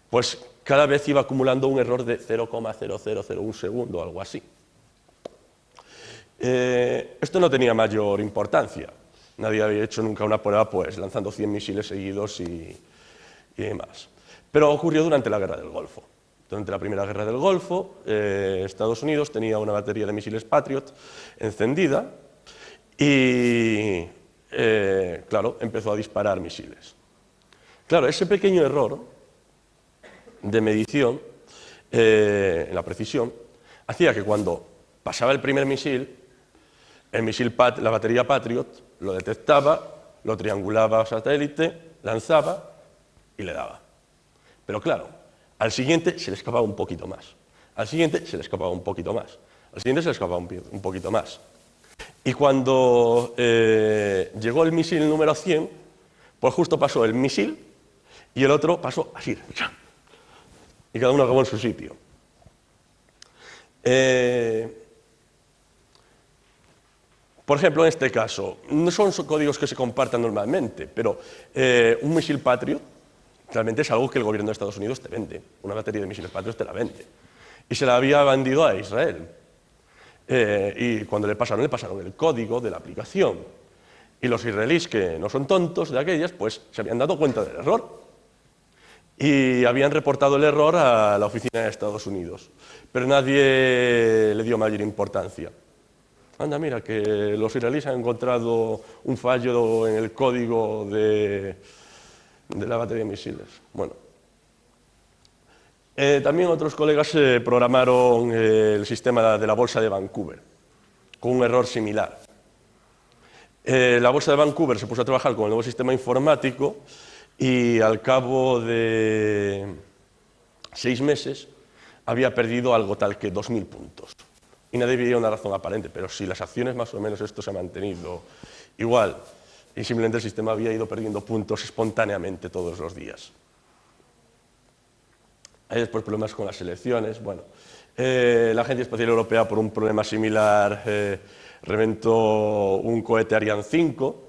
pues cada vez iba acumulando un error de 0,0001 segundo o algo así. Esto no tenía mayor importancia. Nadie había hecho nunca una prueba pues lanzando 100 misiles seguidos y demás. Pero ocurrió durante la Guerra del Golfo. Durante la Primera Guerra del Golfo, Estados Unidos tenía una batería de misiles Patriot encendida y, claro, empezó a disparar misiles. Claro, ese pequeño error de medición en la precisión hacía que cuando pasaba el primer misil, la batería Patriot lo detectaba, lo triangulaba a satélite, lanzaba y le daba. Pero claro, al siguiente se le escapaba un poquito más, al siguiente se le escapaba un poquito más, al siguiente se le escapaba un poquito más. Y cuando llegó el misil número 100, pues justo pasó el misil y el otro pasó así, y cada uno acabó en su sitio. Por ejemplo, en este caso, no son códigos que se compartan normalmente, pero un misil Patriot realmente es algo que el gobierno de Estados Unidos te vende. Una batería de misiles Patriot te la vende. Y se la había vendido a Israel. Y cuando le pasaron el código de la aplicación. Y los israelíes, que no son tontos de aquellas, pues se habían dado cuenta del error. Y habían reportado el error a la oficina de Estados Unidos. Pero nadie le dio mayor importancia. Anda, mira, que los israelíes han encontrado un fallo en el código de la batería de misiles. Bueno. También otros colegas programaron el sistema de la bolsa de Vancouver, con un error similar. La bolsa de Vancouver se puso a trabajar con el nuevo sistema informático y al cabo de 6 meses había perdido algo tal que 2000 puntos. Y nadie veía una razón aparente, pero si las acciones más o menos esto se ha mantenido igual, y simplemente el sistema había ido perdiendo puntos espontáneamente todos los días. Hay después problemas con las elecciones. Bueno, la Agencia Espacial Europea, por un problema similar, reventó un cohete Ariane 5,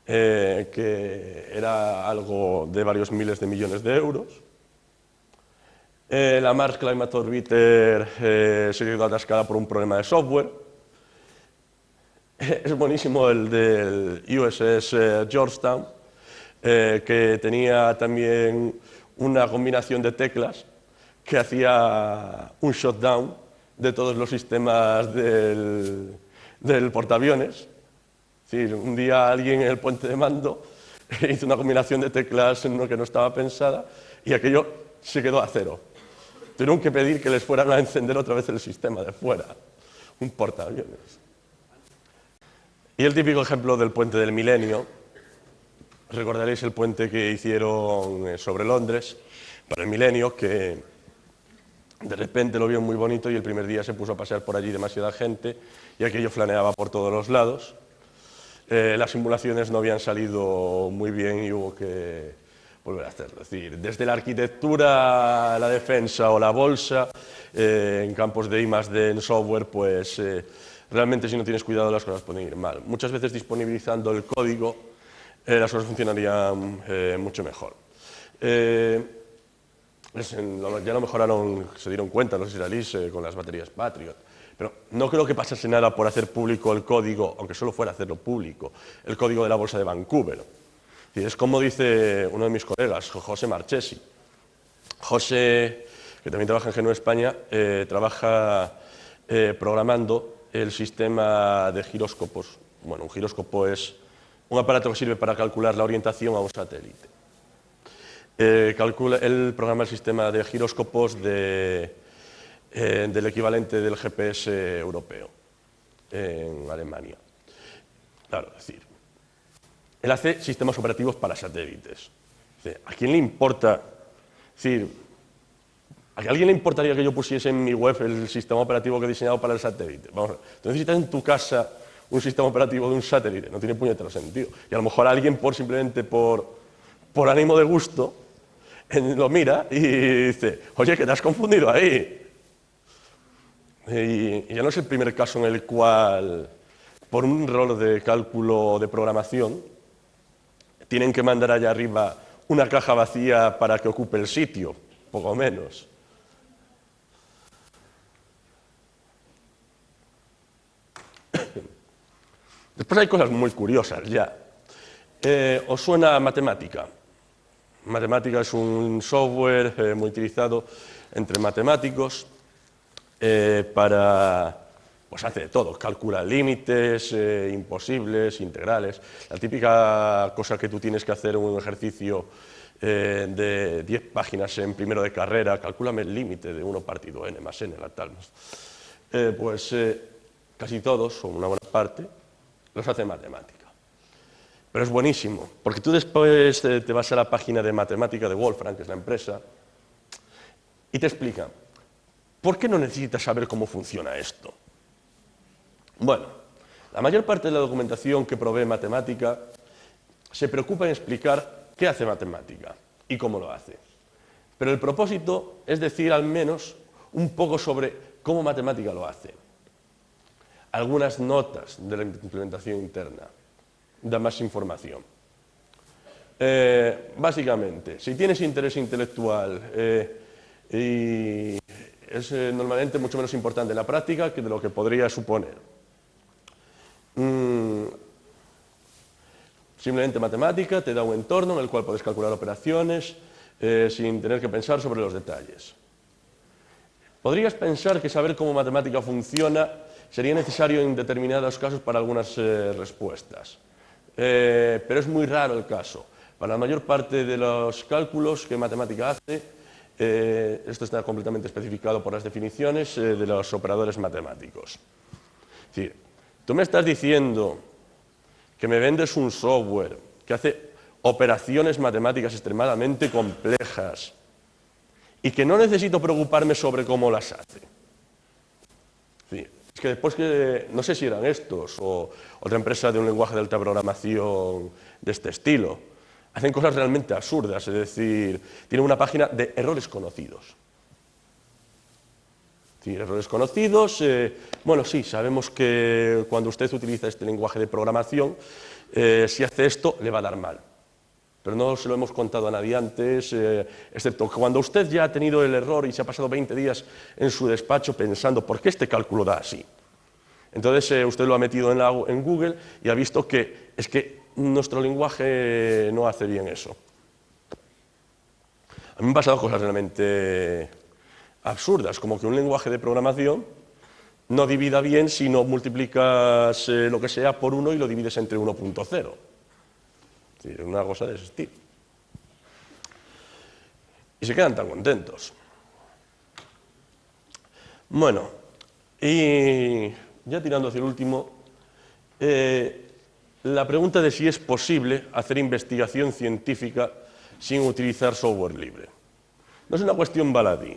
que era algo de varios miles de millones de euros. La Mars Climate Orbiter se quedó atascada por un problema de software. Es buenísimo el del USS Georgetown, que tenía también una combinación de teclas que hacía un shutdown de todos los sistemas del portaaviones. Es decir, un día alguien en el puente de mando hizo una combinación de teclas en lo que no estaba pensada y aquello se quedó a cero. Tuvieron que pedir que les fueran a encender otra vez el sistema de fuera, un portaaviones. Y el típico ejemplo del puente del Milenio, recordaréis el puente que hicieron sobre Londres para el Milenio, que de repente lo vio muy bonito y el primer día se puso a pasear por allí demasiada gente y aquello flaneaba por todos los lados. Las simulaciones no habían salido muy bien y hubo que volver a hacerlo. Es decir, desde la arquitectura, la defensa o la bolsa, en campos de I+D en software, pues realmente si no tienes cuidado las cosas pueden ir mal. Muchas veces disponibilizando el código las cosas funcionarían mucho mejor. Ya lo mejoraron, se dieron cuenta los israelíes con las baterías Patriot, pero no creo que pasase nada por hacer público el código, aunque solo fuera hacerlo público, el código de la bolsa de Vancouver. Es como dice uno de mis colegas, José Marchesi. José, que también trabaja en GNU España, trabaja programando el sistema de giróscopos. Bueno, un giróscopo es un aparato que sirve para calcular la orientación a un satélite. Él programa el sistema de giróscopos del equivalente del GPS europeo en Alemania. Claro, es decir, él hace sistemas operativos para satélites. ¿A quién le importa? Es decir, ¿a alguien le importaría que yo pusiese en mi web el sistema operativo que he diseñado para el satélite? Vamos a ver, tú necesitas en tu casa un sistema operativo de un satélite, no tiene puñetero sentido. Y a lo mejor alguien simplemente por ánimo de gusto lo mira y dice, oye, que te has confundido ahí. Y ya no es el primer caso en el cual, por un error de cálculo de programación, tienen que mandar allá arriba una caja vacía para que ocupe el sitio, poco menos. Después hay cosas muy curiosas ya. ¿Os suena Matemática? Matemática es un software muy utilizado entre matemáticos para, pues hace de todo, calcula límites, imposibles, integrales. La típica cosa que tú tienes que hacer en un ejercicio de 10 páginas en primero de carrera, calcúlame el límite de 1 partido n más n, la tal. Pues casi todos, o una buena parte, los hace Matemática. Pero es buenísimo, porque tú después te vas a la página de matemática de Wolfram, que es la empresa, y te explica, ¿por qué no necesitas saber cómo funciona esto? Bueno, la mayor parte de la documentación que provee Matemática se preocupa en explicar qué hace Matemática y cómo lo hace. Pero el propósito es decir al menos un poco sobre cómo Matemática lo hace. Algunas notas de la implementación interna da más información. Básicamente, si tienes interés intelectual y es normalmente mucho menos importante en la práctica que de lo que podría suponer. Simplemente Matemática te da un entorno en el cual puedes calcular operaciones sin tener que pensar sobre los detalles. Podrías pensar que saber cómo Matemática funciona sería necesario en determinados casos para algunas respuestas. Pero es muy raro el caso. Para la mayor parte de los cálculos que Matemática hace, esto está completamente especificado por las definiciones de los operadores matemáticos. Es decir, tú me estás diciendo que me vendes un software que hace operaciones matemáticas extremadamente complejas y que no necesito preocuparme sobre cómo las hace. Sí. Es que después no sé si eran estos o otra empresa de un lenguaje de alta programación de este estilo, hacen cosas realmente absurdas, es decir, tienen una página de errores conocidos. Sí, errores conocidos, bueno, sí, sabemos que cuando usted utiliza este lenguaje de programación, si hace esto, le va a dar mal. Pero no se lo hemos contado a nadie antes, excepto cuando usted ya ha tenido el error y se ha pasado 20 días en su despacho pensando ¿por qué este cálculo da así? Entonces usted lo ha metido en Google y ha visto que es que nuestro lenguaje no hace bien eso. A mí me han pasado cosas realmente absurdas, como que un lenguaje de programación no divida bien si no multiplicas lo que sea por 1 y lo divides entre 1.0. Sí, una cosa de ese estilo. Y se quedan tan contentos. Bueno, y ya tirando hacia el último, la pregunta de si es posible hacer investigación científica sin utilizar software libre. No es una cuestión baladí.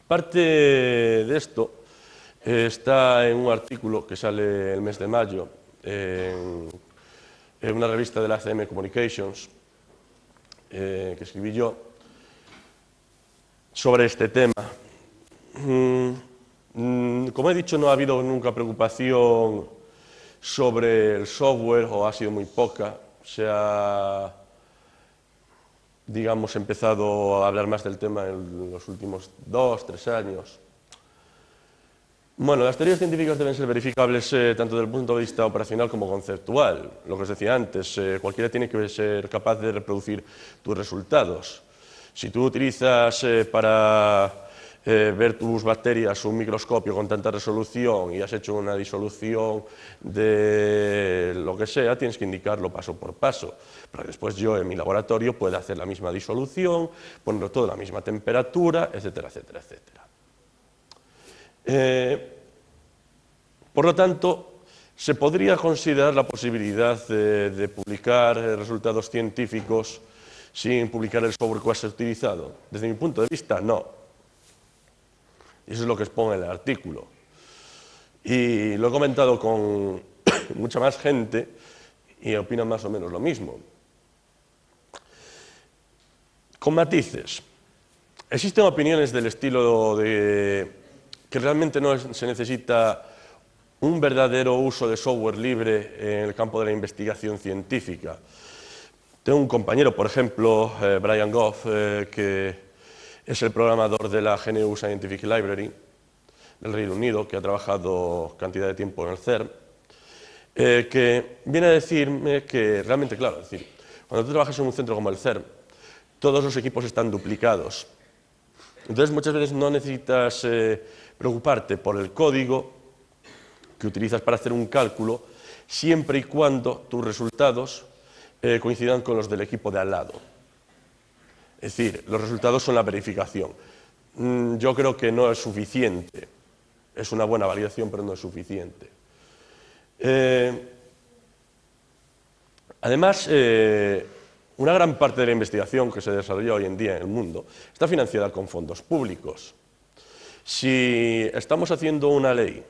Parte de esto está en un artículo que sale el mes de mayo en una revista de la ACM Communications, que escribí yo sobre este tema. Como he dicho, no ha habido nunca preocupación sobre el software, o ha sido muy poca. Se ha, digamos, empezado a hablar más del tema en los últimos 2 o 3 años. Bueno, las teorías científicas deben ser verificables tanto desde el punto de vista operacional como conceptual. Lo que os decía antes, cualquiera tiene que ser capaz de reproducir tus resultados. Si tú utilizas para ver tus bacterias un microscopio con tanta resolución y has hecho una disolución de lo que sea, tienes que indicarlo paso por paso, para que después yo en mi laboratorio pueda hacer la misma disolución, ponerlo todo a la misma temperatura, etcétera, etcétera, etcétera. Por lo tanto, se podría considerar la posibilidad de publicar resultados científicos sin publicar el software que has utilizado. Desde mi punto de vista, no. Y eso es lo que expone el artículo. Y lo he comentado con mucha más gente y opinan más o menos lo mismo. Con matices. Existen opiniones del estilo de que realmente no se necesita un verdadero uso de software libre en el campo de la investigación científica. Tengo un compañero, por ejemplo, Brian Goff, que es el programador de la GNU Scientific Library del Reino Unido, que ha trabajado cantidad de tiempo en el CERN, que viene a decirme que realmente, claro, es decir, cuando tú trabajas en un centro como el CERN, todos los equipos están duplicados. Entonces, muchas veces no necesitas preocuparte por el código que utilizas para hacer un cálculo, siempre y cuando tus resultados coincidan con los del equipo de al lado. Es decir, los resultados son la verificación. Yo creo que no es suficiente. Es una buena validación, pero no es suficiente. Además, una gran parte de la investigación que se desarrolla hoy en día en el mundo está financiada con fondos públicos. Si estamos haciendo una ley,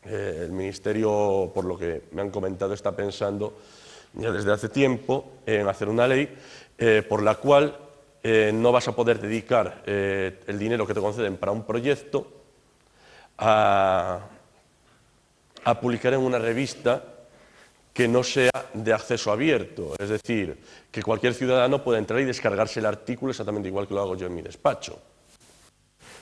el Ministerio, por lo que me han comentado, está pensando ya desde hace tiempo en hacer una ley por la cual no vas a poder dedicar el dinero que te conceden para un proyecto a publicar en una revista que no sea de acceso abierto, es decir, que cualquier ciudadano pueda entrar y descargarse el artículo exactamente igual que lo hago yo en mi despacho.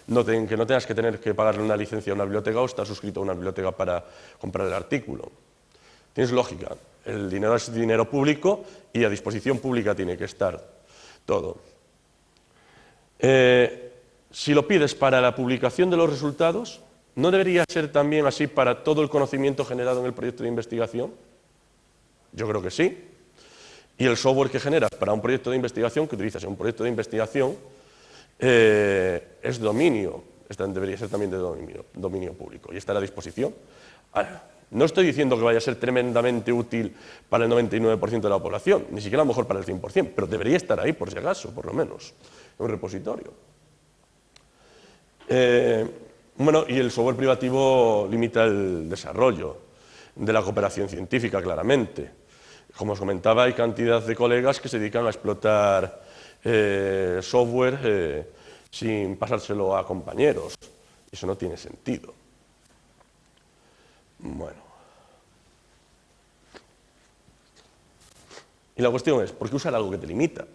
Que no tengas que tener que pagarle una licencia a una biblioteca o estar suscrito a una biblioteca para comprar el artículo. Tienes lógica, el dinero es dinero público y a disposición pública tiene que estar todo. Si lo pides para la publicación de los resultados, ¿no debería ser también así para todo el conocimiento generado en el proyecto de investigación? Yo creo que sí. Y el software que generas para un proyecto de investigación, que utilizas en un proyecto de investigación, es dominio, debería ser también de dominio público y estará a disposición. Ahora, no estoy diciendo que vaya a ser tremendamente útil para el 99% de la población, ni siquiera a lo mejor para el 100%, pero debería estar ahí por si acaso, por lo menos, en un repositorio. Bueno, y el software privativo limita el desarrollo de la cooperación científica, claramente. Como os comentaba, hay cantidad de colegas que se dedican a explotar software sin pasárselo a compañeros. Eso no tiene sentido. Bueno. Y la cuestión es, ¿por qué usar algo que te limita?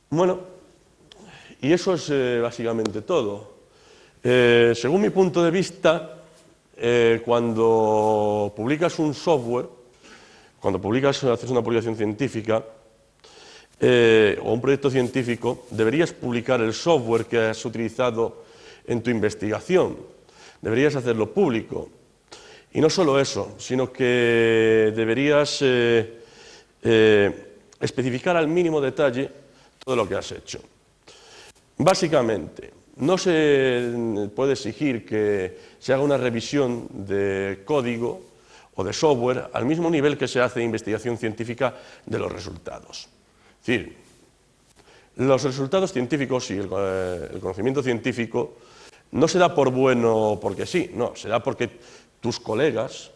Bueno, y eso es básicamente todo. Según mi punto de vista, cuando publicas un software, haces una publicación científica o un proyecto científico, deberías publicar el software que has utilizado en tu investigación. Deberías hacerlo público. Y no solo eso, sino que deberías especificar al mínimo detalle todo lo que has hecho. Básicamente, no se puede exigir que se haga una revisión de código o de software al mismo nivel que se hace de investigación científica de los resultados. Es decir, los resultados científicos y el conocimiento científico no se da por bueno porque sí, no, se da porque tus colegas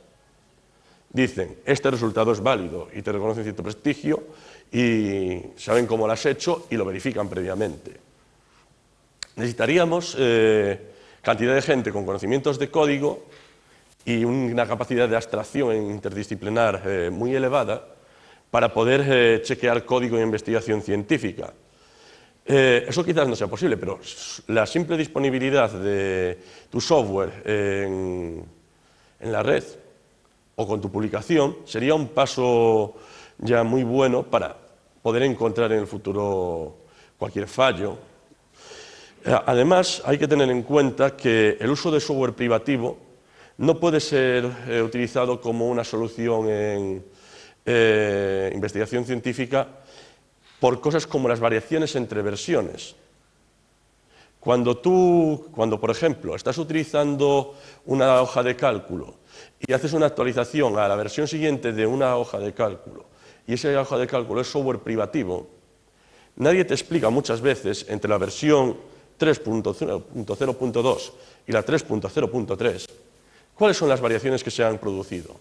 dicen, este resultado es válido y te reconocen cierto prestigio y saben cómo lo has hecho y lo verifican previamente. Necesitaríamos cantidad de gente con conocimientos de código y una capacidad de abstracción interdisciplinar muy elevada para poder chequear código e investigación científica. Eso quizás no sea posible, pero la simple disponibilidad de tu software en la red o con tu publicación sería un paso ya muy bueno para poder encontrar en el futuro cualquier fallo. Además, hay que tener en cuenta que el uso de software privativo no puede ser utilizado como una solución en investigación científica por cosas como las variaciones entre versiones. Cuando, por ejemplo, estás utilizando una hoja de cálculo y haces una actualización a la versión siguiente de una hoja de cálculo, y esa hoja de cálculo es software privativo, nadie te explica muchas veces entre la versión 3.0.2 y la 3.0.3 cuáles son las variaciones que se han producido.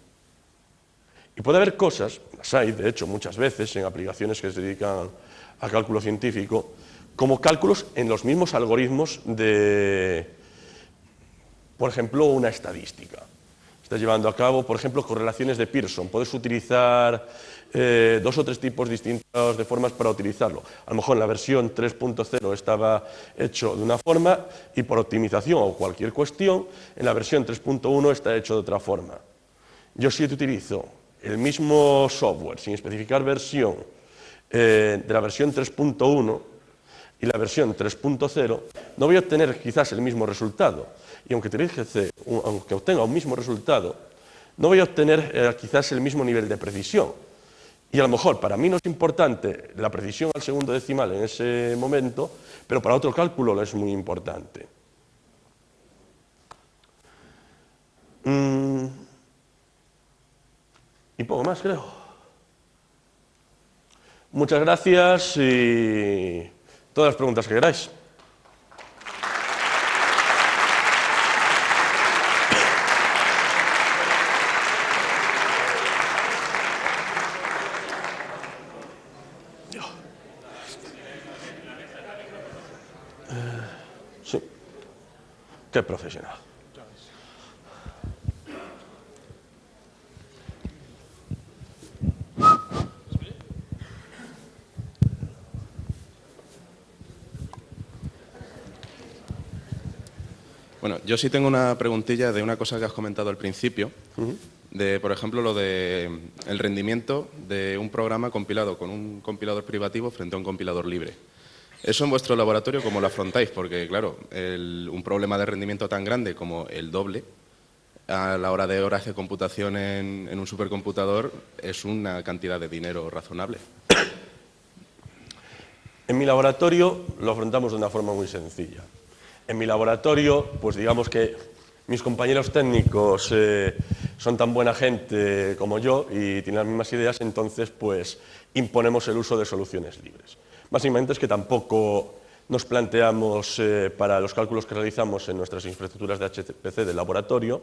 Y puede haber cosas, las hay de hecho muchas veces en aplicaciones que se dedican a cálculo científico, como cálculos en los mismos algoritmos de, por ejemplo, una estadística. Estás llevando a cabo, por ejemplo, correlaciones de Pearson. Puedes utilizar 2 o 3 tipos distintos de formas para utilizarlo. A lo mejor en la versión 3.0 estaba hecho de una forma y por optimización o cualquier cuestión, en la versión 3.1 está hecho de otra forma. Yo si utilizo el mismo software sin especificar versión de la versión 3.1 y la versión 3.0, no voy a obtener quizás el mismo resultado. Y aunque obtenga un mismo resultado, no voy a obtener quizás el mismo nivel de precisión. Y a lo mejor para mí no es importante la precisión al segundo decimal en ese momento, pero para otro cálculo lo es muy importante. Y poco más, creo. Muchas gracias y todas las preguntas que queráis. Sí. Qué profesional. Bueno, yo sí tengo una preguntilla de una cosa que has comentado al principio, de, por ejemplo, lo de el rendimiento de un programa compilado con un compilador privativo frente a un compilador libre. Eso en vuestro laboratorio, ¿cómo lo afrontáis? Porque, claro, un problema de rendimiento tan grande como el doble a la hora de horas de computación en un supercomputador es una cantidad de dinero razonable. En mi laboratorio lo afrontamos de una forma muy sencilla. En mi laboratorio, pues digamos que mis compañeros técnicos son tan buena gente como yo y tienen las mismas ideas, entonces pues imponemos el uso de soluciones libres. Básicamente es que tampoco nos planteamos para los cálculos que realizamos en nuestras infraestructuras de HPC del laboratorio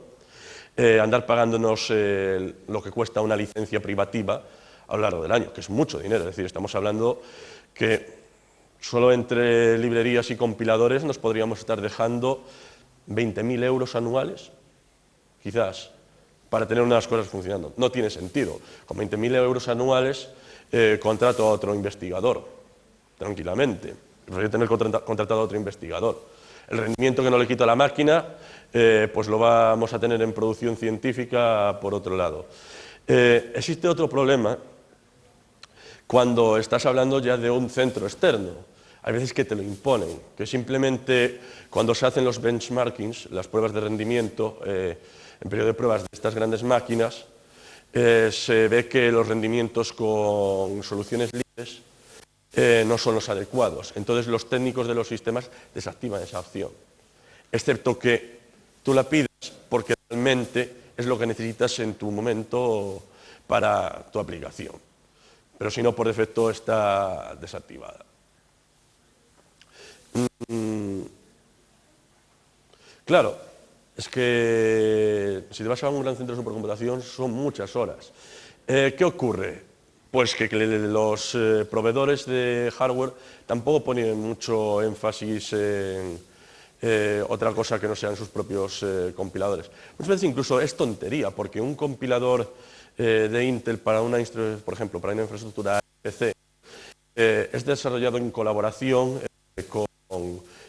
andar pagándonos lo que cuesta una licencia privativa a lo largo del año, que es mucho dinero, es decir, estamos hablando que solo entre librerías y compiladores nos podríamos estar dejando 20.000 euros anuales, quizás, para tener unas cosas funcionando. No tiene sentido. Con 20.000 euros anuales contrato a otro investigador, tranquilamente. Prefiero tener contratado a otro investigador. El rendimiento que no le quito a la máquina, pues lo vamos a tener en producción científica por otro lado. Existe otro problema cuando estás hablando ya de un centro externo. Hay veces que te lo imponen, que simplemente cuando se hacen los benchmarkings, las pruebas de rendimiento, en periodo de pruebas de estas grandes máquinas, se ve que los rendimientos con soluciones libres no son los adecuados. Entonces los técnicos de los sistemas desactivan esa opción, excepto que tú la pidas porque realmente es lo que necesitas en tu momento para tu aplicación. Pero si no, por defecto está desactivada. claro, es que si te vas a un gran centro de supercomputación son muchas horas. ¿Qué ocurre? Pues que los proveedores de hardware tampoco ponen mucho énfasis en otra cosa que no sean sus propios compiladores. Muchas veces incluso es tontería, porque un compilador de Intel para por ejemplo, para una infraestructura PC es desarrollado en colaboración con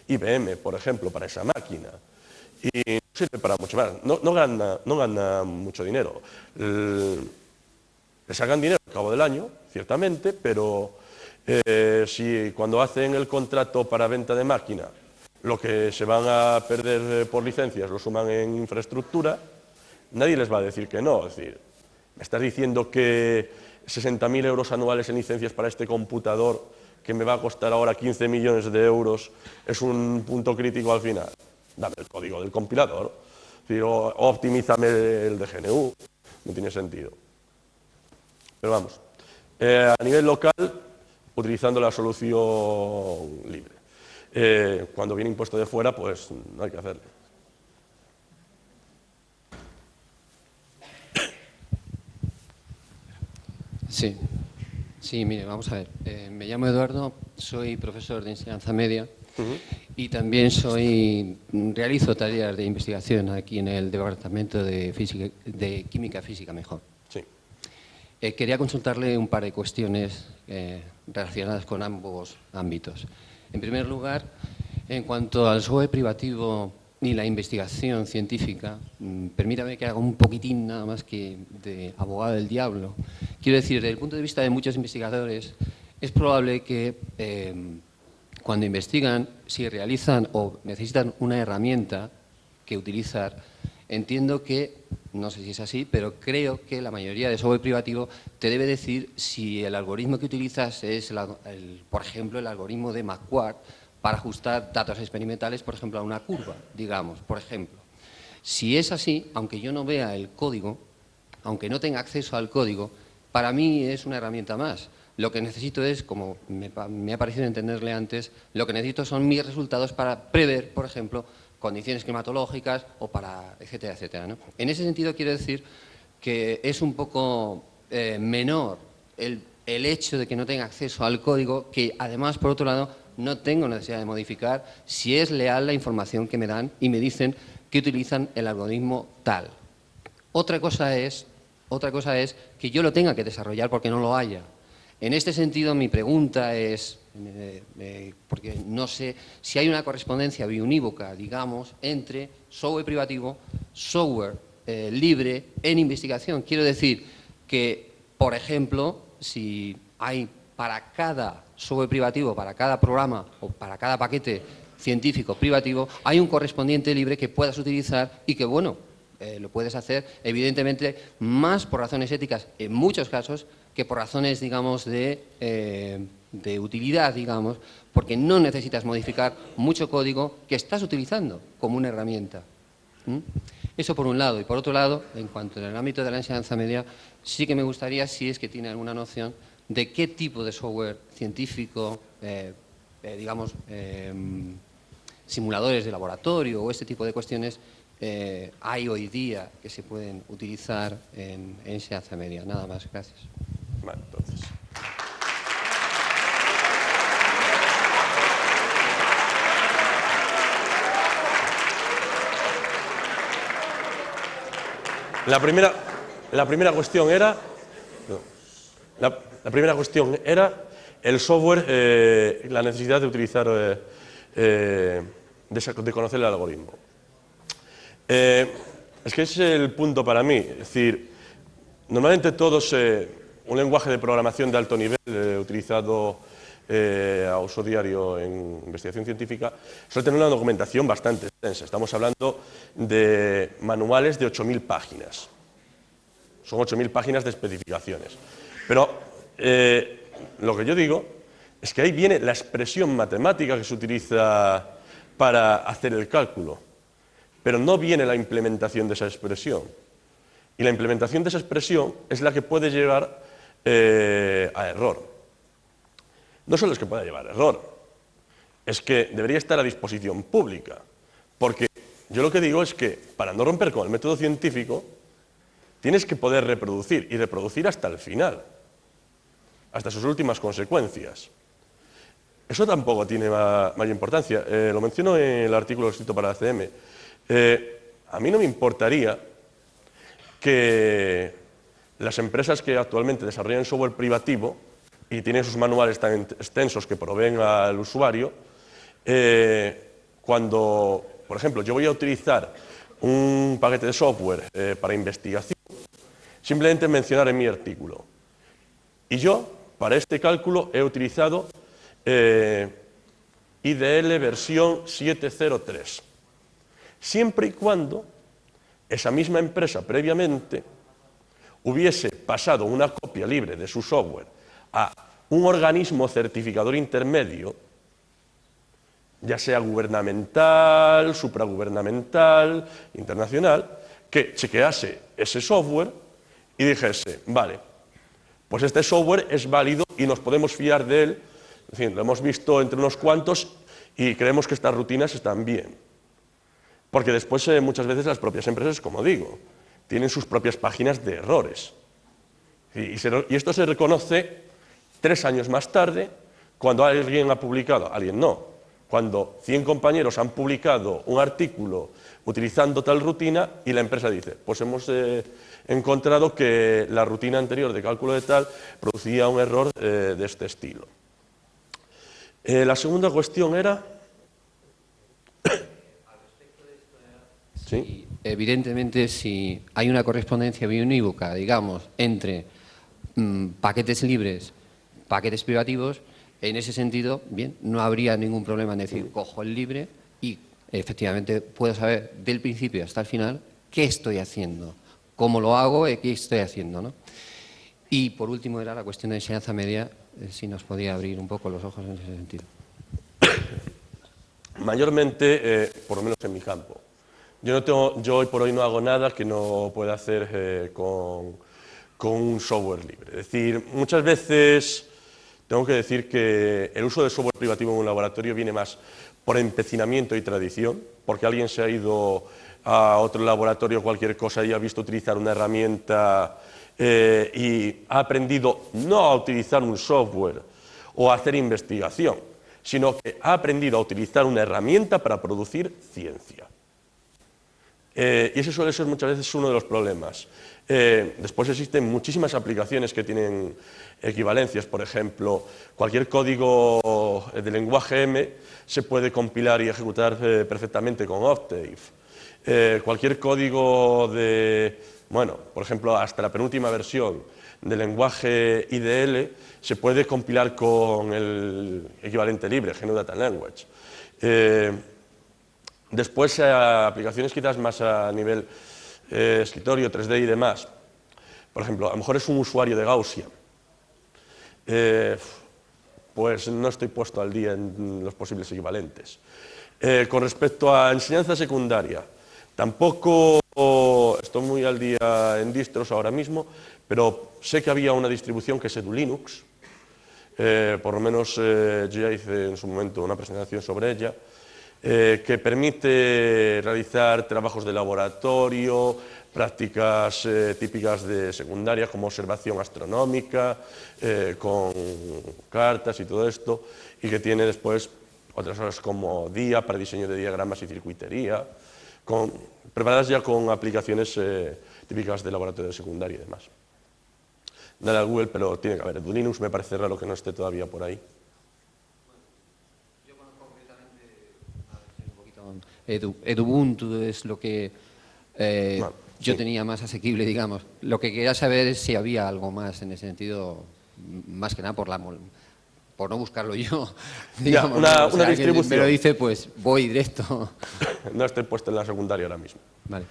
IBM, por ejemplo, para esa máquina. Y no sirve para mucho más. No gana mucho dinero. Le sacan dinero al cabo del año, ciertamente, pero si cuando hacen el contrato para venta de máquina lo que se van a perder por licencias lo suman en infraestructura, nadie les va a decir que no. Es decir, me estás diciendo que 60.000 euros anuales en licencias para este computador que me va a costar ahora 15 millones de euros es un punto crítico al final. Dame el código del compilador, o optimízame el de GNU, no tiene sentido. Pero vamos, a nivel local, utilizando la solución libre. Cuando viene impuesto de fuera, pues no hay que hacerle. Sí, mire, vamos a ver. Me llamo Eduardo, soy profesor de enseñanza media y también realizo tareas de investigación aquí en el Departamento de Química Física mejor. Sí. Quería consultarle un par de cuestiones relacionadas con ambos ámbitos. En primer lugar, en cuanto al software privativo y la investigación científica, permítame que haga un poquitín nada más que de abogado del diablo. Quiero decir, desde el punto de vista de muchos investigadores, es probable que cuando investigan, si realizan o necesitan una herramienta que utilizar, entiendo que, no sé si es así, pero creo que la mayoría de software privativo te debe decir si el algoritmo que utilizas es, por ejemplo, el algoritmo de Macquart para ajustar datos experimentales, por ejemplo, a una curva, digamos, por ejemplo. Si es así, aunque yo no vea el código, aunque no tenga acceso al código, para mí es una herramienta más. Lo que necesito es, como me ha parecido entenderle antes, lo que necesito son mis resultados para prever, por ejemplo, condiciones climatológicas o para etcétera, etcétera, ¿no? En ese sentido quiero decir que es un poco menor el hecho de que no tenga acceso al código, que además, por otro lado, no tengo necesidad de modificar si es leal la información que me dan y me dicen que utilizan el algoritmo tal. Otra cosa es que yo lo tenga que desarrollar porque no lo haya. En este sentido, mi pregunta es, porque no sé si hay una correspondencia biunívoca, digamos, entre software privativo, software libre en investigación. Quiero decir que, por ejemplo, si hay para cada software privativo, para cada programa o para cada paquete científico privativo, hay un correspondiente libre que puedas utilizar y que, bueno, lo puedes hacer, evidentemente, más por razones éticas en muchos casos que por razones, digamos, de utilidad, digamos, porque no necesitas modificar mucho código que estás utilizando como una herramienta. Eso por un lado. Y por otro lado, en cuanto en el ámbito de la enseñanza media, sí que me gustaría, si es que tiene alguna noción, de qué tipo de software científico, digamos, simuladores de laboratorio o este tipo de cuestiones hay hoy día que se pueden utilizar en enseñanza media. Nada más, gracias. Vale, entonces. La primera cuestión era el software, la necesidad de utilizar, de conocer el algoritmo. Es que ese es el punto para mí. Es decir, normalmente todos, un lenguaje de programación de alto nivel utilizado a uso diario en investigación científica suele tener una documentación bastante extensa. Estamos hablando de manuales de 8.000 páginas. Son 8.000 páginas de especificaciones. Pero lo que yo digo es que ahí viene la expresión matemática que se utiliza para hacer el cálculo, pero no viene la implementación de esa expresión. Y la implementación de esa expresión es la que puede llevar a error. No solo es que pueda llevar a error, es que debería estar a disposición pública, porque Yo lo que digo es que, para no romper con el método científico, tienes que poder reproducir, y reproducir hasta el final, hasta sus últimas consecuencias. Eso tampoco tiene mayor importancia. Lo menciono en el artículo escrito para la CM. A mí no me importaría que las empresas que actualmente desarrollan software privativo y tienen sus manuales tan extensos que proveen al usuario, cuando, por ejemplo, yo voy a utilizar un paquete de software para investigación, simplemente mencionar en mi artículo. Y yo, para este cálculo, he utilizado IDL versión 703. Siempre y cuando esa misma empresa previamente hubiese pasado una copia libre de su software a un organismo certificador intermedio, ya sea gubernamental, supragubernamental, internacional, que chequease ese software y dijese, vale, pues este software es válido y nos podemos fiar de él, en fin, lo hemos visto entre unos cuantos y creemos que estas rutinas están bien. Porque después muchas veces las propias empresas, como digo, tienen sus propias páginas de errores. Y esto se reconoce 3 años más tarde, cuando alguien ha publicado, alguien no, cuando 100 compañeros han publicado un artículo utilizando tal rutina y la empresa dice, pues hemos encontrado que la rutina anterior de cálculo de tal producía un error de este estilo. La segunda cuestión era... ¿Sí? Evidentemente, si hay una correspondencia biunívoca, digamos, entre paquetes libres, paquetes privativos, en ese sentido, bien, no habría ningún problema en decir, cojo el libre y efectivamente puedo saber del principio hasta el final qué estoy haciendo, cómo lo hago y qué estoy haciendo, ¿no? Y por último era la cuestión de enseñanza media, si nos podía abrir un poco los ojos en ese sentido. Mayormente, por lo menos en mi campo. Yo hoy por hoy no hago nada que no pueda hacer con un software libre. Es decir, muchas veces tengo que decir que el uso de software privativo en un laboratorio viene más por empecinamiento y tradición, porque alguien se ha ido a otro laboratorio o cualquier cosa y ha visto utilizar una herramienta y ha aprendido no a utilizar un software o a hacer investigación, sino que ha aprendido a utilizar una herramienta para producir ciencia. Y ese suele ser muchas veces uno de los problemas. Después existen muchísimas aplicaciones que tienen equivalencias. Por ejemplo, cualquier código de lenguaje M se puede compilar y ejecutar perfectamente con Octave. Cualquier código de, bueno, por ejemplo, hasta la penúltima versión del lenguaje IDL se puede compilar con el equivalente libre, GNU Data Language. Después, aplicaciones quizás más a nivel escritorio, 3D y demás. Por ejemplo, a lo mejor es un usuario de Gaussian. Pues no estoy puesto al día en los posibles equivalentes. Con respecto a enseñanza secundaria, tampoco estoy muy al día en distros ahora mismo, pero sé que había una distribución que es EduLinux. Por lo menos yo ya hice en su momento una presentación sobre ella, que permite realizar trabajos de laboratorio, prácticas típicas de secundaria como observación astronómica, con cartas y todo esto, y que tiene después otras cosas como DIA para diseño de diagramas y circuitería, preparadas ya con aplicaciones típicas de laboratorio de secundaria y demás. Dale a Google, pero tiene que haber. EduLinux me parece raro que no esté todavía por ahí. Edubuntu es lo que yo tenía más asequible, digamos. Lo que quería saber es si había algo más en ese sentido, más que nada por no buscarlo yo. Digamos, ya, ¿no? una distribución. Me lo dice, pues voy directo. No estoy puesto en la secundaria ahora mismo. Vale.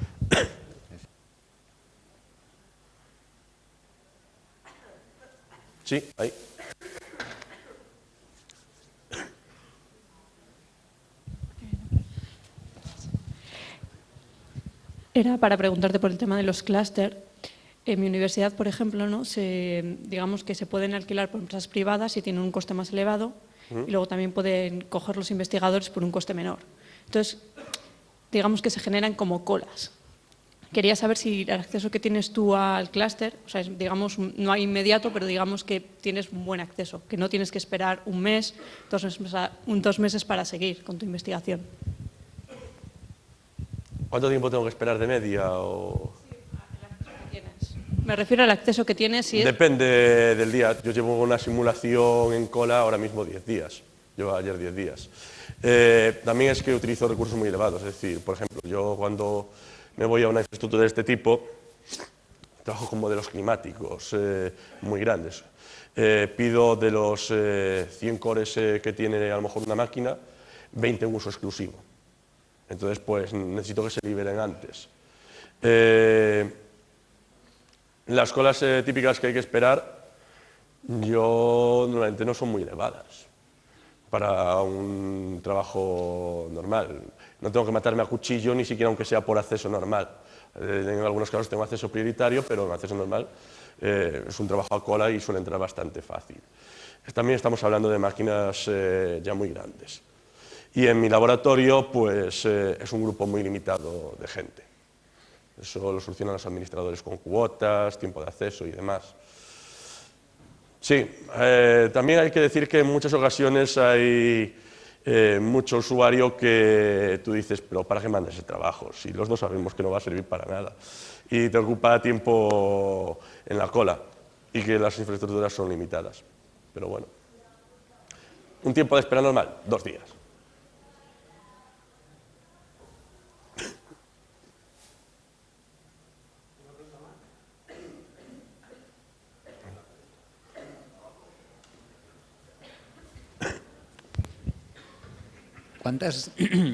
Sí, ahí. Era para preguntarte por el tema de los clúster. En mi universidad, por ejemplo, ¿no? digamos que se pueden alquilar por empresas privadas y tienen un coste más elevado, y luego también pueden coger los investigadores por un coste menor. Entonces, digamos que se generan como colas. Quería saber si el acceso que tienes tú al clúster, o sea, digamos, no hay inmediato, pero digamos que tienes un buen acceso, que no tienes que esperar un mes, 2 meses para seguir con tu investigación. ¿Cuánto tiempo tengo que esperar de media? Me refiero al acceso que tienes. Depende del día. Yo llevo una simulación en cola ahora mismo 10 días. Llevo ayer 10 días. También es que utilizo recursos muy elevados. Es decir, por ejemplo, yo cuando me voy a una infraestructura de este tipo, trabajo con modelos climáticos muy grandes. Pido de los 100 cores que tiene a lo mejor una máquina, 20 en uso exclusivo. Entonces, pues necesito que se liberen antes. Las colas típicas que hay que esperar, normalmente no son muy elevadas para un trabajo normal. No tengo que matarme a cuchillo ni siquiera aunque sea por acceso normal. En algunos casos tengo acceso prioritario, pero en acceso normal es un trabajo a cola y suele entrar bastante fácil. También estamos hablando de máquinas ya muy grandes. Y en mi laboratorio, pues es un grupo muy limitado de gente. Eso lo solucionan los administradores con cuotas, tiempo de acceso y demás. Sí, también hay que decir que en muchas ocasiones hay mucho usuario que tú dices, pero ¿para qué mandas ese trabajo? Si los dos sabemos que no va a servir para nada. Y te ocupa tiempo en la cola y que las infraestructuras son limitadas. Pero bueno, un tiempo de espera normal, 2 días.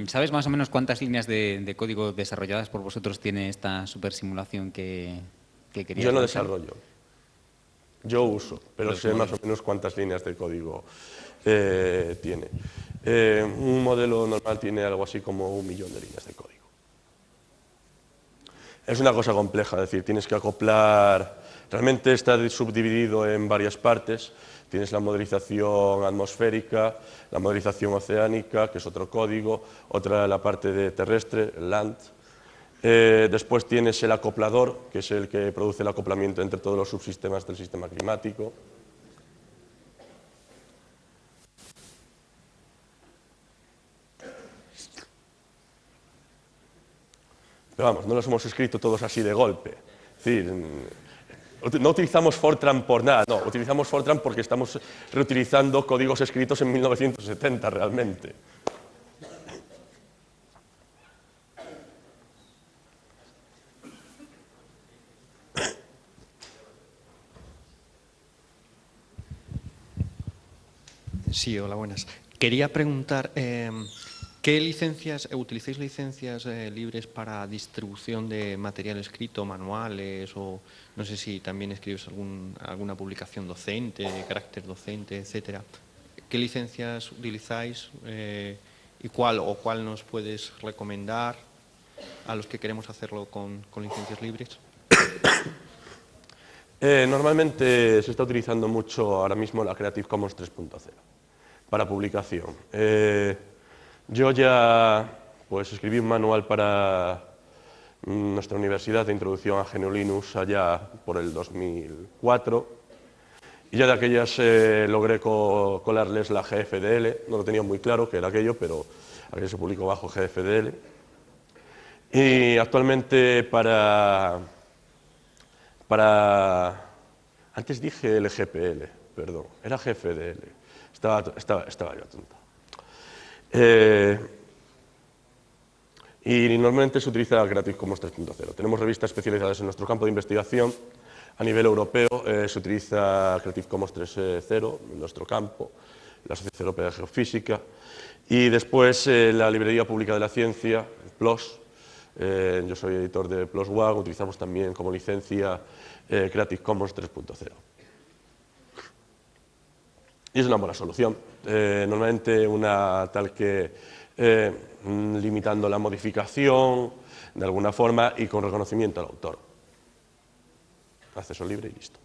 ¿Sabes más o menos cuántas líneas de código desarrolladas por vosotros tiene esta supersimulación que querías? Yo no desarrollo, yo uso, pero sé más o menos cuántas líneas de código tiene. Un modelo normal tiene algo así como 1 millón de líneas de código. Es una cosa compleja, es decir, tienes que acoplar, realmente está subdividido en varias partes. Tienes la modelización atmosférica, la modelización oceánica, que es otro código, otra la parte de terrestre, el land. Después tienes el acoplador, que es el que produce el acoplamiento entre todos los subsistemas del sistema climático. Pero vamos, no los hemos escrito todos así de golpe. Es decir, no utilizamos Fortran por nada, no, utilizamos Fortran porque estamos reutilizando códigos escritos en 1970 realmente. Sí, hola, buenas. Quería preguntar, ¿qué licencias, utilizáis licencias libres para distribución de material escrito, manuales, o no sé si también escribes alguna publicación docente, de carácter docente, etcétera? ¿Qué licencias utilizáis y cuál nos puedes recomendar a los que queremos hacerlo con licencias libres? Normalmente se está utilizando mucho ahora mismo la Creative Commons 3.0 para publicación. Yo ya pues, escribí un manual para nuestra universidad de introducción a GNU Linux allá por el 2004 y ya de aquellas logré colarles la GFDL, no lo tenía muy claro que era aquello, pero aquello se publicó bajo GFDL. Y actualmente antes dije LGPL, perdón, era GFDL, estaba yo tonto. Y normalmente se utiliza Creative Commons 3.0. Tenemos revistas especializadas en nuestro campo de investigación. A nivel europeo se utiliza Creative Commons 3.0 en nuestro campo, la Sociedad Europea de Geofísica. Y después la Librería Pública de la Ciencia, PLOS. Yo soy editor de PLOS One, utilizamos también como licencia Creative Commons 3.0. Y es una buena solución. Normalmente una tal que limitando la modificación de alguna forma y con reconocimiento al autor. Acceso libre y listo.